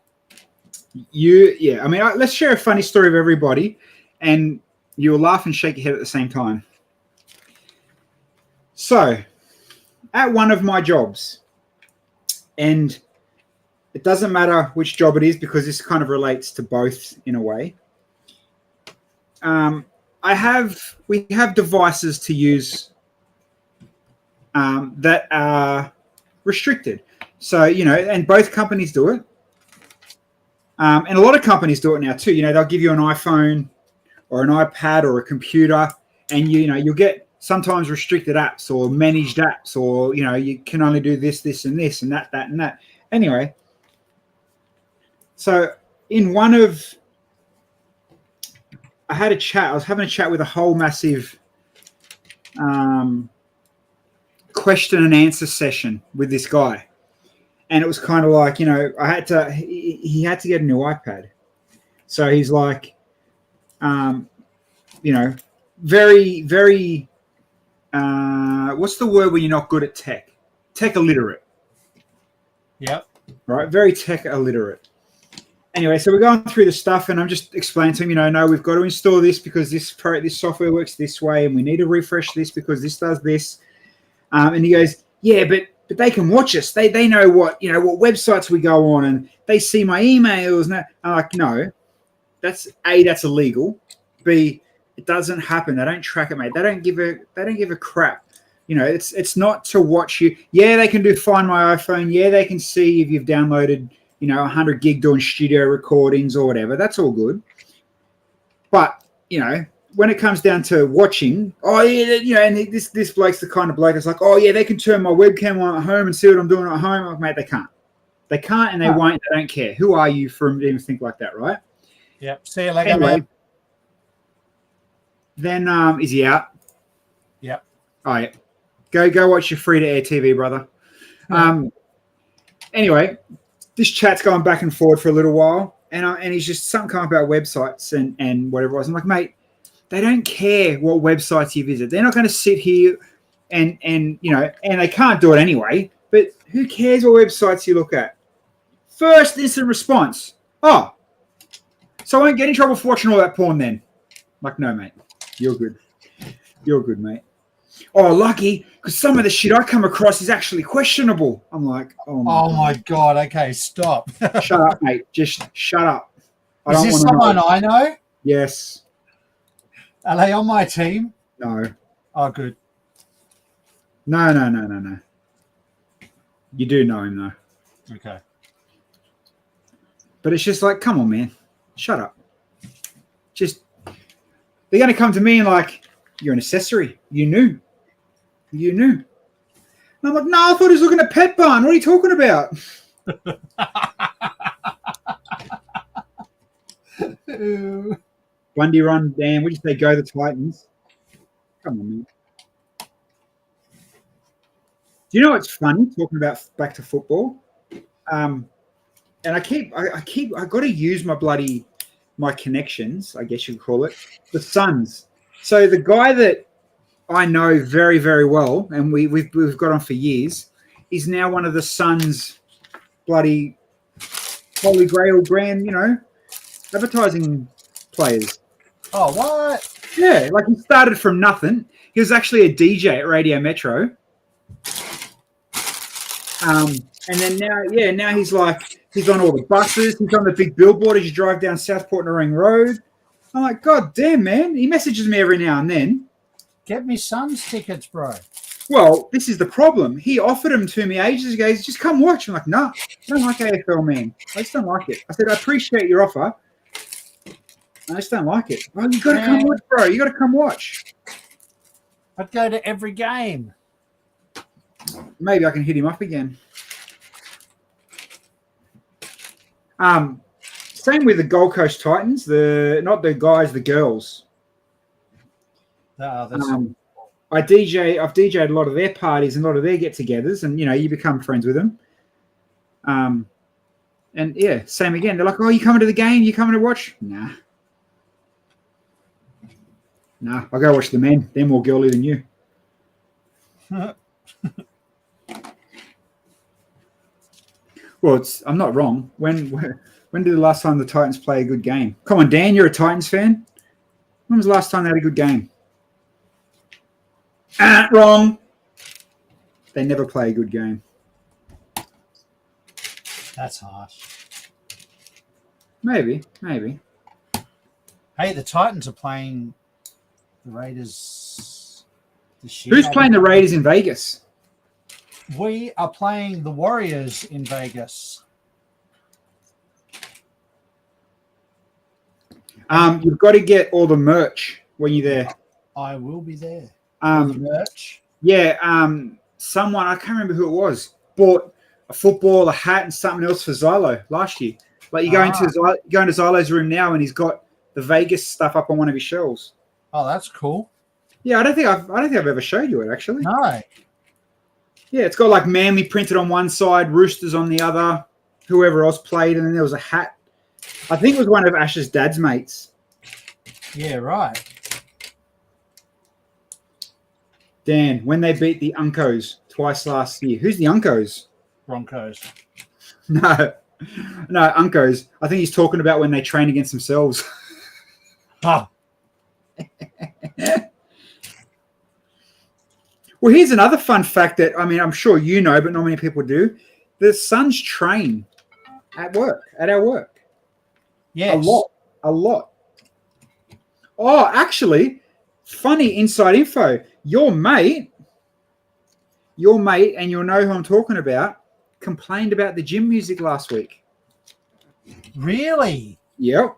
Let's share a funny story of everybody, and you'll laugh and shake your head at the same time. So, at one of my jobs, and it doesn't matter which job it is because this kind of relates to both in a way. We have devices to use that are restricted. So, and both companies do it. And a lot of companies do it now too. They'll give you an iPhone or an iPad or a computer, and you'll get sometimes restricted apps or managed apps, or you can only do this, this, and this, and that, and that. Anyway, so I had a chat. I was having a chat with a whole massive question and answer session with this guy. And it was kind of like, he had to get a new iPad. So he's like, very, very, what's the word when you're not good at tech? Tech illiterate. Yep. Right. Very tech illiterate. Anyway, so we're going through the stuff and I'm just explaining to him, no, we've got to install this because this software works this way and we need to refresh this because this does this. And he goes, yeah, but they can watch us. They know what websites we go on and they see my emails. And I'm like, no, that's illegal. B, it doesn't happen. They don't track it, mate. They don't give a crap. It's not to watch you. Yeah, they can find my iPhone. Yeah, they can see if you've downloaded, 100 gig doing studio recordings or whatever. That's all good. But, when it comes down to watching, and this bloke's the kind of bloke that's like, oh yeah, they can turn my webcam on at home and see what I'm doing at home. Like, mate, they can't. They can't and they won't. They don't care. Who are you for even think like that, right? Yep. See you later, Anyway, man. Then is he out? Yep. All right. Go watch your free-to-air TV, brother. Anyway, this chat's going back and forward for a little while, and he's just something come about websites and whatever else. I'm like, mate, they don't care what websites you visit. They're not going to sit here and and they can't do it anyway. But who cares what websites you look at? First instant response. Oh, so I won't get in trouble for watching all that porn then. Like, no, mate. You're good. You're good, mate. Oh, lucky, because some of the shit I come across is actually questionable. I'm like, oh my God. Okay, stop. Shut up, mate. Just shut up. Is this someone I know? Yes. Are they on my team? No. Oh, good. No. You do know him, though. Okay. But it's just like, come on, man. Shut up. Just, they're going to come to me and like, you're an accessory. You knew. And I'm like, no, I thought he was looking at Pet Barn. What are you talking about? Bundy Run, Dan. Would you say go the Titans? Come on, man. Do you know what's funny talking about back to football? And I got to use my connections, I guess you'd call it, the Suns. So the guy that I know very, very well, and we've got on for years, is now one of the Suns' bloody Holy Grail brand, advertising players. Oh, what? Yeah, like he started from nothing. He was actually a DJ at Radio Metro. And then now he's on all the buses. He's on the big billboard as you drive down Southport Narang Road. I'm like, God damn, man. He messages me every now and then. Get me Suns tickets, bro. Well, this is the problem. He offered them to me ages ago. He's just come watch. I'm like, nah, I don't like AFL, man. I just don't like it. I said, I appreciate your offer. I just don't like it. Oh, you got to come watch, bro. You got to come watch. I'd go to every game. Maybe I can hit him up again. Same with the Gold Coast Titans. Not the guys, the girls. I've DJ'd a lot of their parties and a lot of their get-togethers, and you become friends with them. And yeah, same again. They're like, "Oh, you coming to the game? You coming to watch?" Nah, I'll go watch the men. They're more girly than you. Well, I'm not wrong. When did the last time the Titans play a good game? Come on, Dan, you're a Titans fan. When was the last time they had a good game? Wrong. They never play a good game. That's harsh. Maybe. Hey, the Titans are playing the Raiders this year. Who's playing the Raiders in Vegas? We are playing the Warriors in Vegas. You've got to get all the merch when you're there. I will be there. Merch. Yeah. Someone, I can't remember who it was, bought a football, a hat, and something else for Xylo last year. Like you go into Xylo's room now, and he's got the Vegas stuff up on one of his shelves. Oh, that's cool. Yeah, I don't think I've ever showed you it actually. No. Yeah, it's got like Manly printed on one side, Roosters on the other, whoever else played, and then there was a hat. I think it was one of Ash's dad's mates. Yeah, right. Dan, when they beat the Uncos twice last year. Who's the Uncos? Broncos. No, Uncos. I think he's talking about when they train against themselves. Oh. Well, here's another fun fact that, I'm sure you know, but not many people do. The Suns train at our work. Yes. A lot. Oh, actually, funny inside info. Your mate, and you'll know who I'm talking about, complained about the gym music last week. Really? Yep.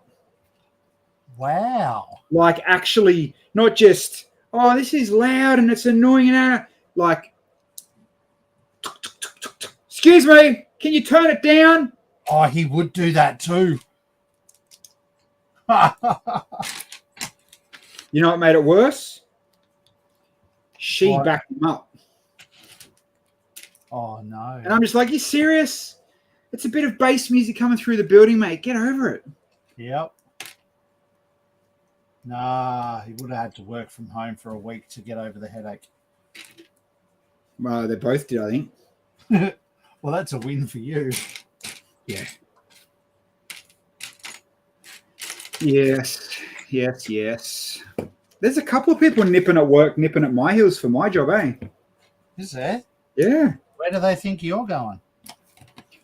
Wow. Like, actually, not just, oh, this is loud and it's annoying. Like, excuse me, can you turn it down? Oh, he would do that too. You know what made it worse? She What? backed him up. Oh, no. And I'm just like, you serious? It's a bit of bass music coming through the building, mate. Get over it. Yep. Nah, he would have had to work from home for a week to get over the headache. Well, they both did, I think. Well, that's a win for you. Yeah. Yes. There's a couple of people nipping at work, nipping at my heels for my job, eh? Is there? Yeah. Where do they think you're going?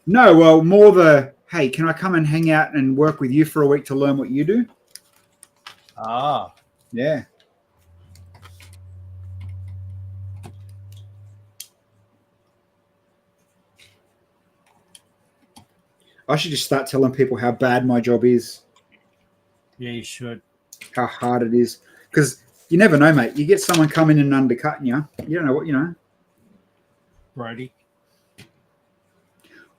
No, well, more the, hey, can I come and hang out and work with you for a week to learn what you do? Ah, Yeah. I should just start telling people how bad my job is, yeah, you should. how hard it is. Because you never know, mate. You get someone coming in and undercutting you. You don't know what, Brody.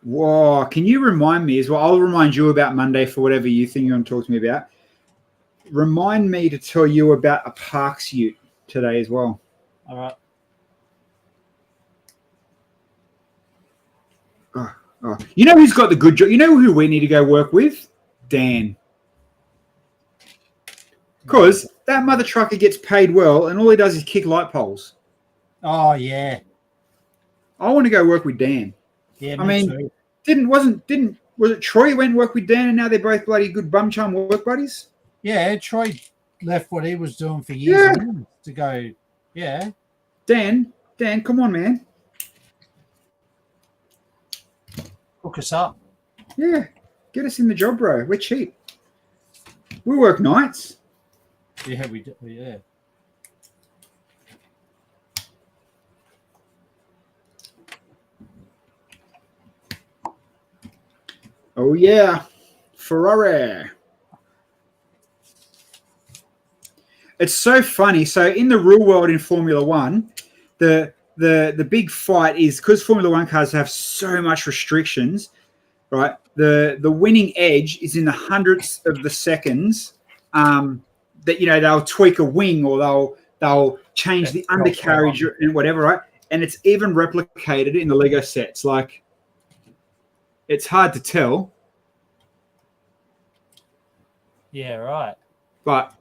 Whoa, can you remind me as well? I'll remind you about Monday for whatever you think you want to talk to me about. Remind me to tell you about a Parks Ute today as well. All right. Oh. You know who's got the good job? You know who we need to go work with? Dan. Because that mother trucker gets paid well and all he does is kick light poles. Oh, yeah. I want to go work with Dan. Yeah, I mean, too. was it Troy went and worked with Dan and now they're both bloody good bum chum work buddies? Yeah, Troy left what he was doing for years and years to go, yeah. Dan, come on, man. Hook us up. Yeah, get us in the job, bro. We're cheap. We work nights. Yeah, we do. Yeah. Oh, yeah. Ferrari. It's so funny. So in the real world in Formula One, the big fight is because Formula One cars have so much restrictions, right? The winning edge is in the hundredths of the seconds. That they'll tweak a wing or they'll change the undercarriage and whatever, right? And it's even replicated in the Lego sets. Like, it's hard to tell. Yeah, right. But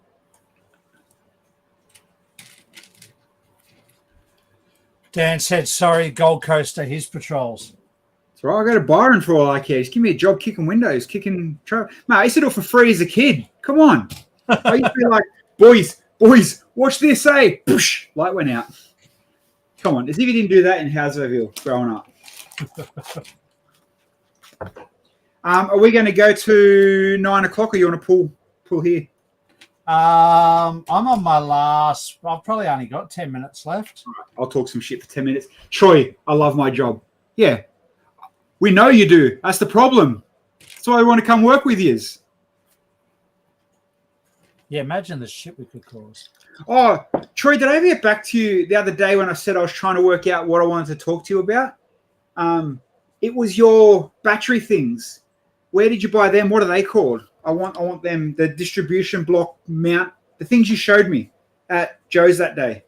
Dan said, sorry, Gold Coast are his patrols. that's right. I go to Byron for all I care. Just give me a job kicking windows, kicking. Mate, I used to do it for free as a kid. Come on. I used to be like, boys, watch this, eh? Poosh, light went out. Come on. As if you didn't do that in Houserville growing up. Are we going to go to 9 o'clock or you want to pull here? I'm on my last. I've probably only got 10 minutes left. All right, I'll talk some shit for 10 minutes. Troy, I love my job. Yeah. We know you do. That's the problem. That's why we want to come work with you. Yeah, imagine the shit we could cause. Oh, Troy, did I ever get back to you the other day when I said I was trying to work out what I wanted to talk to you about? It was your battery things. Where did you buy them? What are they called? I want them, the distribution block mount, the things you showed me at Joe's that day.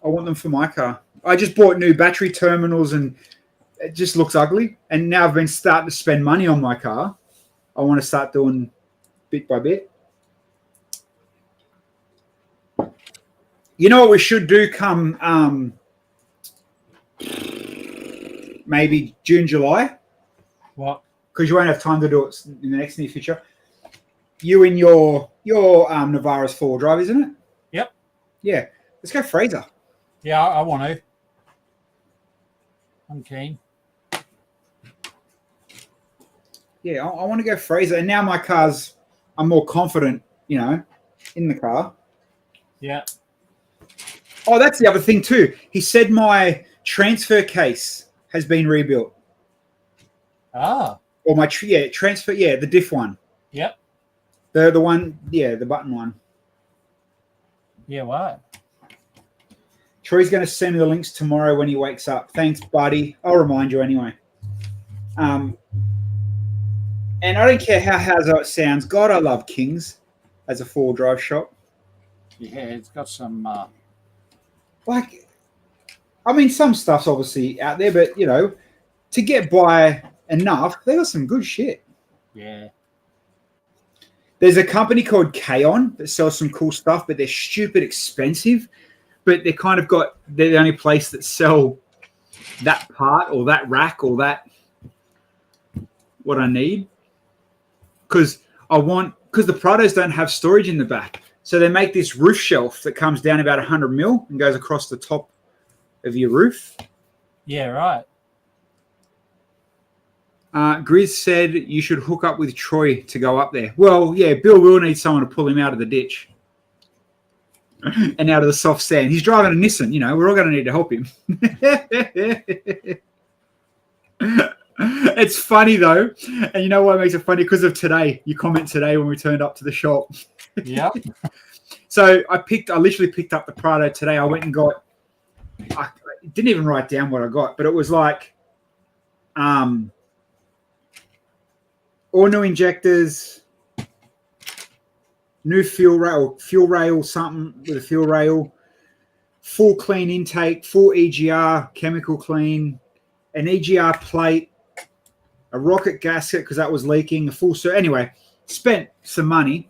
I want them for my car. I just bought new battery terminals and it just looks ugly. And now I've been starting to spend money on my car. I want to start doing bit by bit. You know what we should do come maybe June, July? What? Because you won't have time to do it in the next near future. You and your Navara's 4-wheel drive, isn't it? Yep. Yeah. Let's go Fraser. Yeah, I want to. I'm keen. Yeah, I want to go Fraser. And now my car's, I'm more confident, in the car. Yeah. Oh, that's the other thing too. He said my transfer case has been rebuilt. Ah. Or my transfer, the diff one. Yep. The one, the button one. Yeah, what? Troy's going to send me the links tomorrow when he wakes up. Thanks, buddy. I'll remind you anyway. And I don't care how it sounds. God, I love Kings as a 4-wheel drive shop. Yeah, it's got some... some stuff's obviously out there, but, to get by enough, they got some good shit. Yeah. There's a company called Kaon that sells some cool stuff, but they're stupid expensive. But they're the only place that sell that part or that rack or that what I need. Because the Prados don't have storage in the back. So they make this roof shelf that comes down about 100 mil and goes across the top of your roof. Yeah, right. Grizz said you should hook up with Troy to go up there. Well, yeah, Bill will need someone to pull him out of the ditch and out of the soft sand. He's driving a Nissan, we're all going to need to help him. It's funny, though. And you know what makes it funny? Because of today. You comment today when we turned up to the shop. Yep. So I literally picked up the Prado today. I went and got, I didn't even write down what I got, but it was like, all new injectors, new fuel rail, something with a fuel rail, full clean intake, full EGR, chemical clean, an EGR plate, a rocket gasket because that was leaking, a full set. Anyway, spent some money.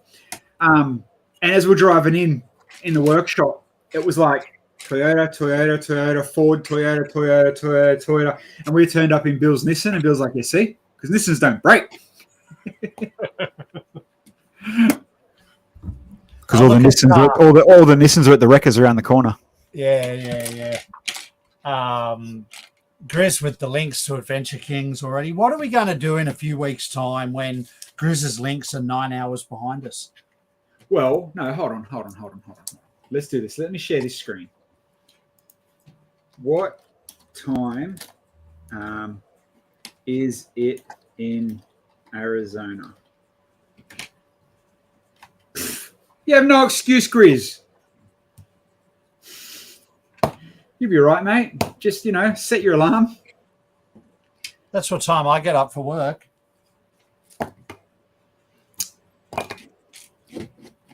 And as we're driving in the workshop, it was like Toyota, Ford, Toyota. And we turned up in Bill's Nissan, and Bill's like, yeah, see? Because Nissans don't break. Because all the Nissans are at the wreckers around the corner. Yeah. Grizz with the links to Adventure Kings already. What are we going to do in a few weeks' time when Grizz's links are 9 hours behind us? Well, no, hold on. Let's do this. Let me share this screen. What time is it in Arizona? You have no excuse, Grizz. You'll be right, mate. Just, set your alarm. That's what time I get up for work.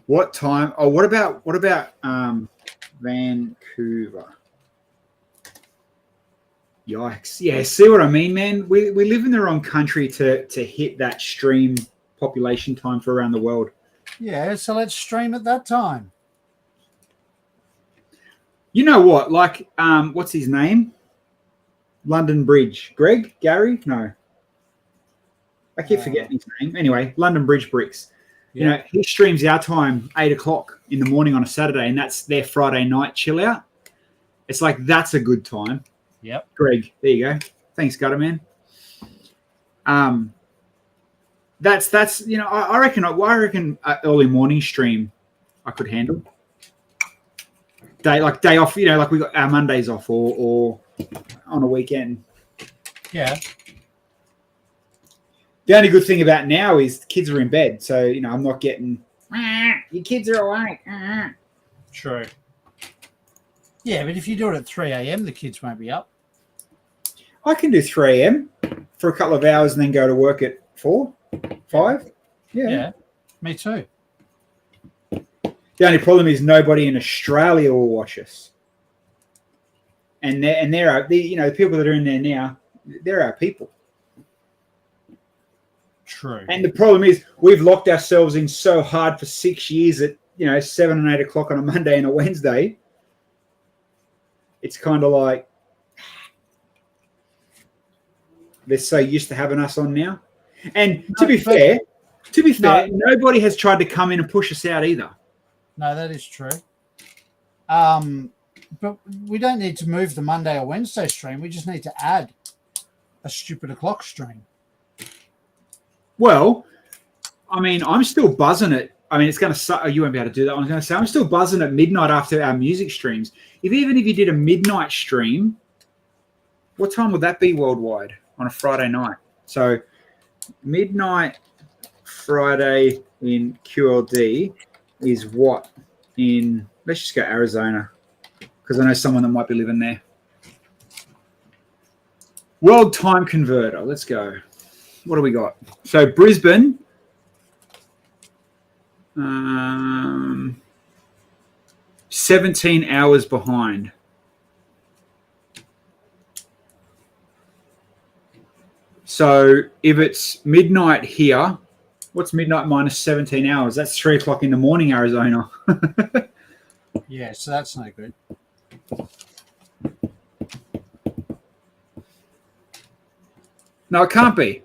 What time? Oh, what about Vancouver? Yikes. Yeah, see what I mean, man? We live in the wrong country to hit that stream population time for around the world. Yeah, so let's stream at that time. You know what? Like, what's his name? London Bridge. Gary? No. I keep forgetting his name. Anyway, London Bridge Bricks. Yeah. He streams our time 8 o'clock in the morning on a Saturday, and that's their Friday night chill out. It's like, that's a good time. Yep. Greg, there you go. Thanks, Gutter Man. That's I reckon an early morning stream I could handle. Day off, like we got our Mondays off or on a weekend. Yeah. The only good thing about now is the kids are in bed, so I'm not getting your kids are awake. True. Yeah, but if you do it at 3 a.m., the kids won't be up. I can do 3 a.m. for a couple of hours and then go to work at 4, 5. Yeah, me too. The only problem is nobody in Australia will watch us, and they're the people that are in there now, they're our people. True. And the problem is we've locked ourselves in so hard for 6 years at 7 and 8 o'clock on a Monday and a Wednesday. It's kind of like they're so used to having us on now. And to be fair, nobody has tried to come in and push us out either. No, that is true. But we don't need to move the Monday or Wednesday stream. We just need to add a stupid o'clock stream. Well, I mean, I'm still buzzing it. I mean, it's going to suck. You won't be able to do that. I was going to say, I'm still buzzing at midnight after our music streams. Even if you did a midnight stream, what time would that be worldwide on a Friday night? So midnight Friday in QLD is what in, let's just go Arizona, because I know someone that might be living there. World time converter. Let's go. What do we got? So Brisbane, 17 hours behind. So if it's midnight here, What's midnight minus 17 hours? That's 3 o'clock in the morning, Arizona. Yeah, so that's no good. No, it can't be.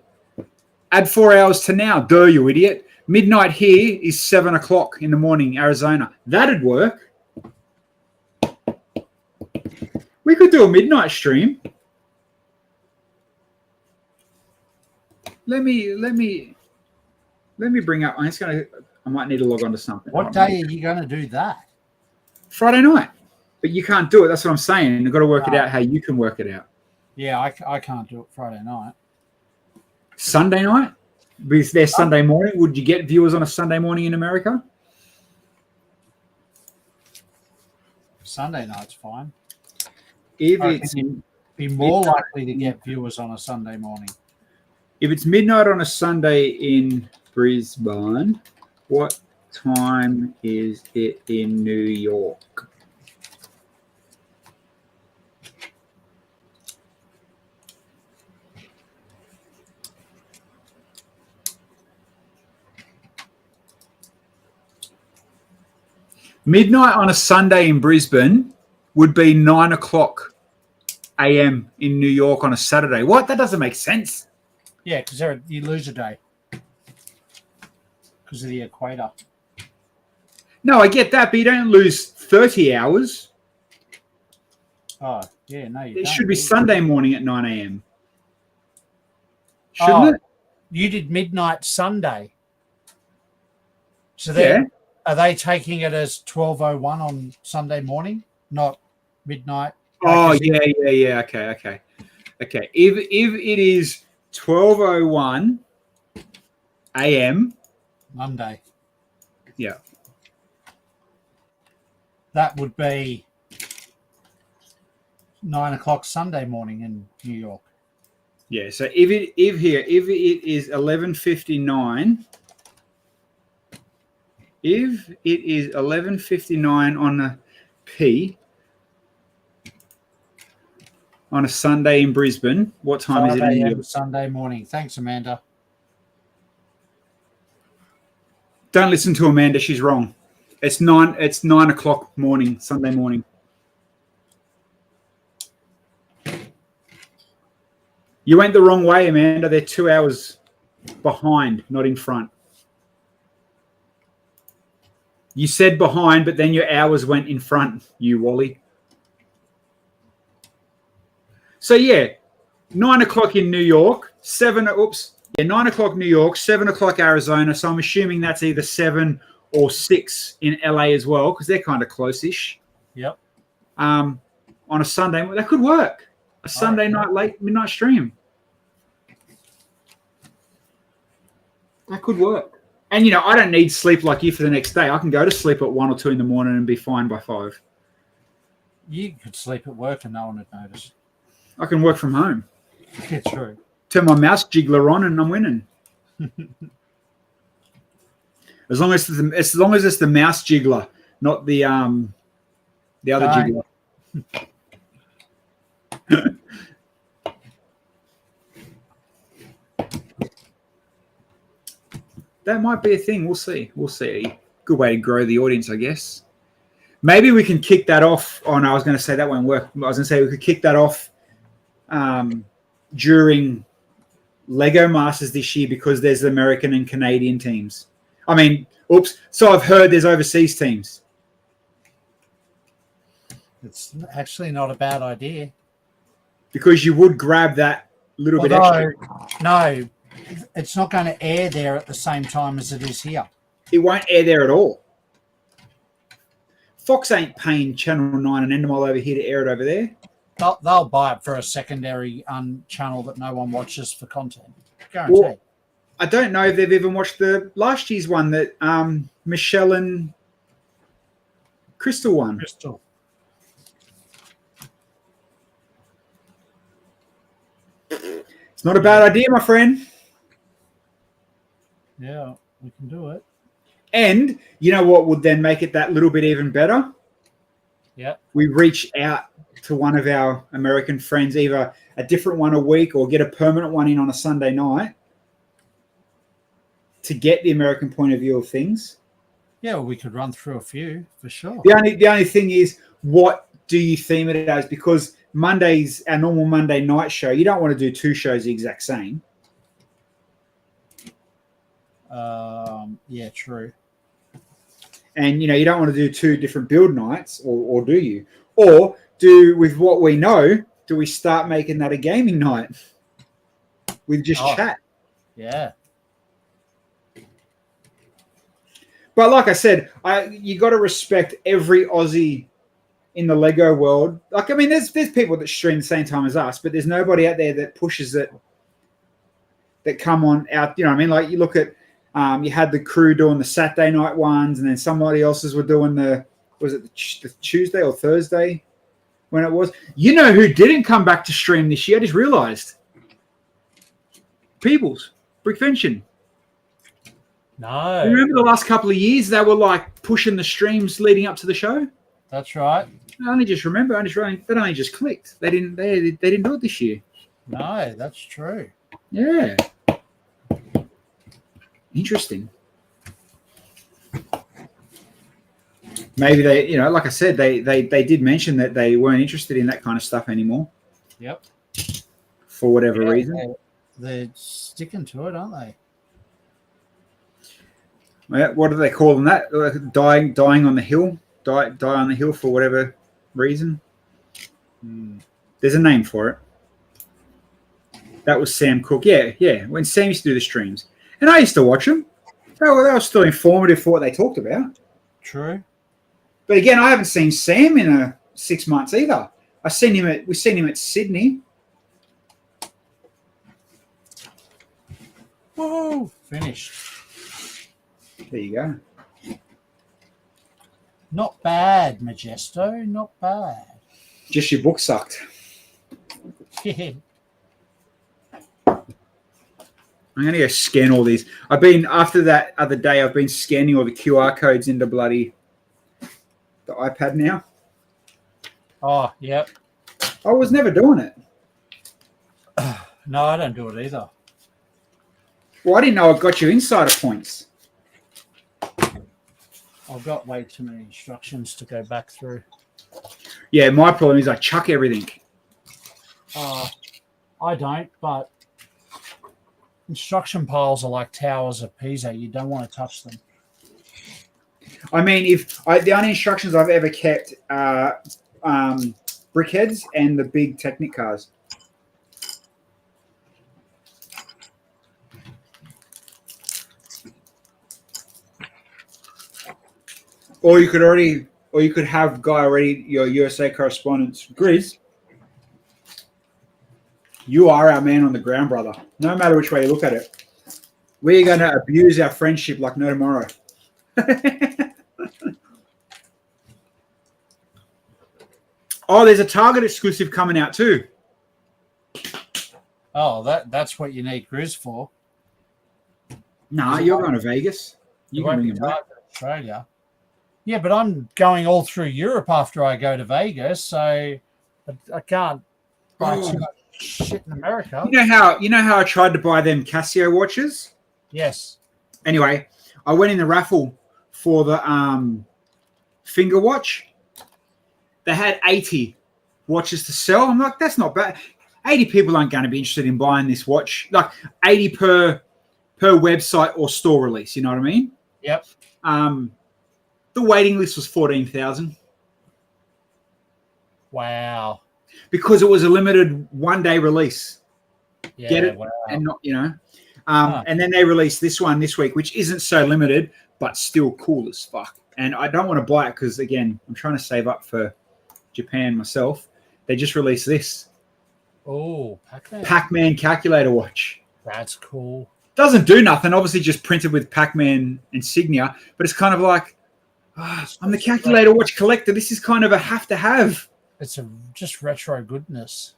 Add 4 hours to now. Duh, you idiot. Midnight here is 7 o'clock in the morning, Arizona. That'd work. We could do a midnight stream. Let me bring up. I might need to log on to something. What day are you going to do that? Friday night. But you can't do it. That's what I'm saying. You've got to work it No. out how you can work it out. Yeah, I can't do it Friday night. Sunday night? Because there's Sunday morning. Would you get viewers on a Sunday morning in America? Sunday night's fine. If I it's reckon you'd be more likely to get viewers on a Sunday morning. if it's midnight on a Sunday in Brisbane, what time is it in New York? Midnight on a Sunday in Brisbane would be 9 o'clock a.m. in New York on a Saturday. What? That doesn't make sense. Yeah, because you lose a day because of the equator. No, I get that, but you don't lose 30 hours. Oh, yeah, no, you It don't. should be Sunday morning at 9 a.m. Shouldn't it? You did midnight Sunday. So Yeah. are they taking it as 12:01 on Sunday morning, not midnight? Oh, Like, is it- yeah. Okay. If it is 12:01 a.m., Monday. yeah. That would be 9 o'clock Sunday morning in New York. Yeah, so if it is 11:59, if it is 11:59 on a P on a Sunday in Brisbane, what time is 5 it in New a.m. York? Sunday morning. Thanks, Amanda. Don't listen to Amanda; she's wrong. It's 9 o'clock morning, Sunday morning. You went the wrong way, Amanda. They're 2 hours behind, not in front. You said behind, but then your hours went in front, you Wally. So yeah, 9 o'clock in New York, 9 o'clock New York, 7 o'clock Arizona. So I'm assuming that's either 7 or 6 in LA as well, because they're kind of close-ish. Yep. On a Sunday, that could work. A Sunday night late midnight stream. That could work. And I don't need sleep like you for the next day. I can go to sleep at 1 or 2 in the morning and be fine by 5. You could sleep at work and no one would notice. I can work from home. Yeah, true. Turn my mouse jiggler on and I'm winning. As long as it's the mouse jiggler, not the other jiggler. That might be a thing. We'll see. Good way to grow the audience, I guess. Maybe we can kick that off. Oh no, I was going to say that won't work. I was going to say we could kick that off during Lego Masters this year because there's American and Canadian teams. So I've heard there's overseas teams. It's actually not a bad idea. Because you would grab that little bit extra. No, it's not going to air there at the same time as it is here. It won't air there at all. Fox ain't paying Channel 9 and Endemol over here to air it over there. They'll buy it for a secondary channel that no one watches for content. Guaranteed. Well, I don't know if they've even watched the last year's one that Michelle and Crystal won. Crystal. It's not a bad idea, my friend. Yeah, we can do it. And you know what would then make it that little bit even better? Yeah. We reach out to one of our American friends, either a different one a week or get a permanent one in on a Sunday night. to get the American point of view of things. Yeah, well, we could run through a few for sure. The only thing is, what do you theme it as? Because Monday's our normal Monday night show. You don't want to do two shows the exact same. Yeah, true. And you don't want to do two different build nights, or do you? Or do, with what we know, do we start making that a gaming night with just chat? Yeah. But like I said, you got to respect every Aussie in the Lego world. Like, I mean, there's people that stream the same time as us, but there's nobody out there that pushes it, that come on out. You know what I mean? Like, you look at, you had the crew doing the Saturday night ones, and then somebody else's were doing the Tuesday or Thursday when it was. You know who didn't come back to stream this year? I just realised. Peebles, Brickvention. No. Remember the last couple of years they were like pushing the streams leading up to the show? That's right. I only just remember. That only just clicked. They didn't do it this year. No, that's true. Yeah. Interesting. Maybe they, like I said, they did mention that they weren't interested in that kind of stuff anymore. Yep. For whatever reason. They're sticking to it, aren't they? What do they call them? That dying on the hill, die on the hill for whatever reason. There's a name for it. That was Sam Cook. Yeah. When Sam used to do the streams, and I used to watch them. They were still informative for what they talked about. True. But again, I haven't seen Sam in 6 months either. We've seen him at Sydney. Whoa! Finished. There you go. Not bad, Majesto. Not bad. Just your book sucked. I'm going to go scan all these. After that other day, I've been scanning all the QR codes into the iPad now. Oh, yep. I was never doing it. No, I don't do it either. Well, I didn't know it got you insider points. I've got way too many instructions to go back through. Yeah, my problem is I chuck everything. I don't, but instruction piles are like towers of Pisa. You don't want to touch them. I mean, the only instructions I've ever kept are brickheads and the big Technic cars. Or you could have Guy already, your USA correspondent, Grizz. You are our man on the ground, brother. No matter which way you look at it. We're going to abuse our friendship like no tomorrow. Oh, there's a Target exclusive coming out too. Oh, that's what you need Grizz for. Nah, you're going to Vegas. You can bring him back. Australia. Yeah, but I'm going all through Europe after I go to Vegas, so I can't buy too much shit in America. You know how I tried to buy them Casio watches? Yes. Anyway, I went in the raffle for the finger watch. They had 80 watches to sell. I'm like, that's not bad. 80 people aren't going to be interested in buying this watch. Like 80 per website or store release. You know what I mean? Yep. The waiting list was 14,000. Wow. Because it was a limited one-day release. Yeah, Get it? wow. And not, and then they released this one this week, which isn't so limited, but still cool as fuck. And I don't want to buy it because, again, I'm trying to save up for Japan myself. They just released this. Oh, Pac-Man. Pac-Man calculator watch. That's cool. Doesn't do nothing. Obviously just printed with Pac-Man insignia, but it's kind of like, I'm the calculator watch collector. This is kind of a have to have. It's just retro goodness.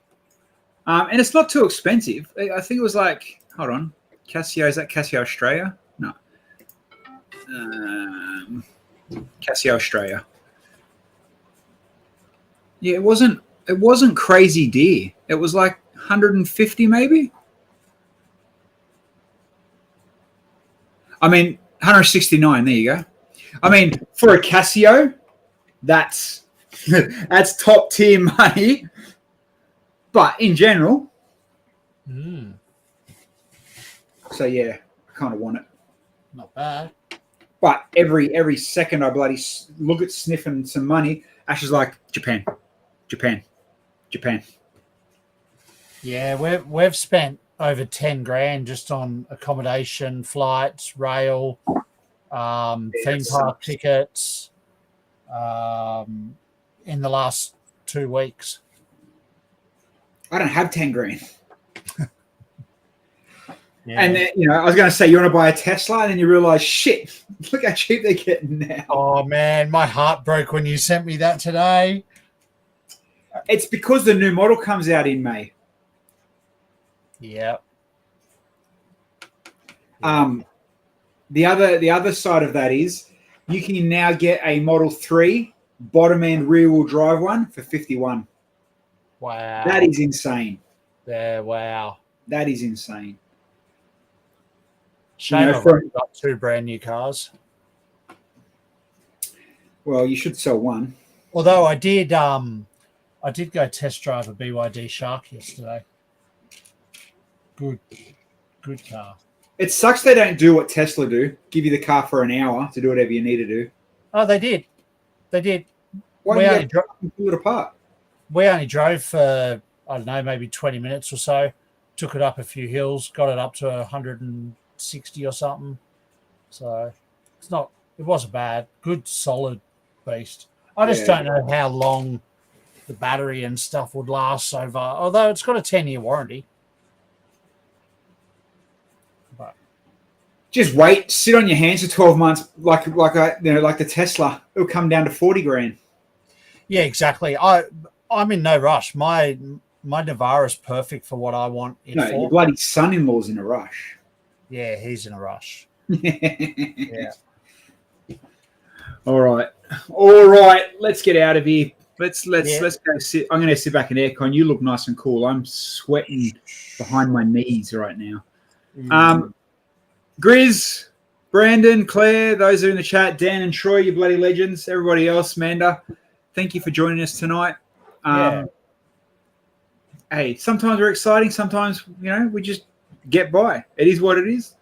And it's not too expensive. I think it was like, hold on, Casio, is that Casio Australia? No. Casio Australia. Yeah, it wasn't crazy dear. It was like 150 maybe. I mean, 169. There you go. I mean, for a Casio, that's that's top tier money. But in general, so yeah, I kind of want it. Not bad. But every second I bloody look at sniffing some money, Ash is like, Japan, Japan, Japan. Yeah, we've spent over 10 grand just on accommodation, flights, rail, theme park tickets in the last 2 weeks. I don't have 10 grand. Yeah. And then, you know, I was going to say, you want to buy a Tesla? And then you realize, shit, look how cheap they're getting now. Oh, man, my heart broke when you sent me that today. It's because the new model comes out in May. Yeah. The other side of that is you can now get a Model 3 bottom end rear wheel drive one for 51. Wow. That is insane. Yeah, wow. That is insane. Shame know, I've only got 2 brand new cars. Well, you should sell one. Although I did go test drive a BYD Shark yesterday. Good car. It sucks they don't do what Tesla do. Give you the car for an hour to do whatever you need to do. Oh, they did. They did. Why We don't only, you pull it apart? we only drove for, I don't know, maybe 20 minutes or so. Took it up a few hills, got it up to 160 or something. So it wasn't bad. Good, solid beast. I just don't know how long the battery and stuff would last so far, although it's got a 10-year warranty. But Just wait, sit on your hands for 12 months, like the Tesla. It'll come down to 40 grand. yeah, exactly. I'm in no rush. My Navara is perfect for what I want it No, for. your bloody son-in-law's in a rush. Yeah, he's in a rush. Yeah. All right. Let's get out of here. Let's go sit. I'm going to sit back in aircon. You look nice and cool. I'm sweating behind my knees right now. Grizz, Brandon, Claire, those who are in the chat, Dan and Troy, you bloody legends. Everybody else, Manda, thank you for joining us tonight. Hey, sometimes we're exciting. Sometimes, we just get by. It is what it is.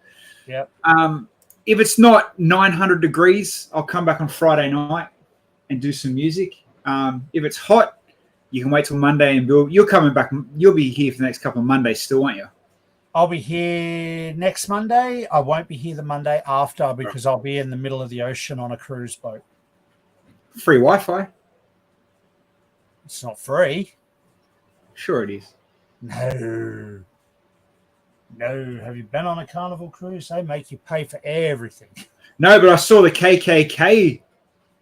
Yep. If it's not 900 degrees, I'll come back on Friday night and do some music. If it's hot, you can wait till Monday and build. You're coming back. You'll be here for the next couple of Mondays still, won't you? I'll be here next Monday. I won't be here the Monday after because I'll be in the middle of the ocean on a cruise boat. Free Wi-Fi. It's not free. Sure it is. No. Have you been on a Carnival cruise? They make you pay for everything. No, but I saw the KKK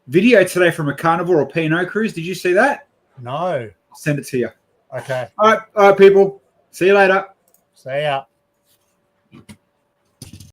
video today from a Carnival or P&O cruise. Did you see that? No. I'll send it to you. Okay. All right, people. See you later. See ya.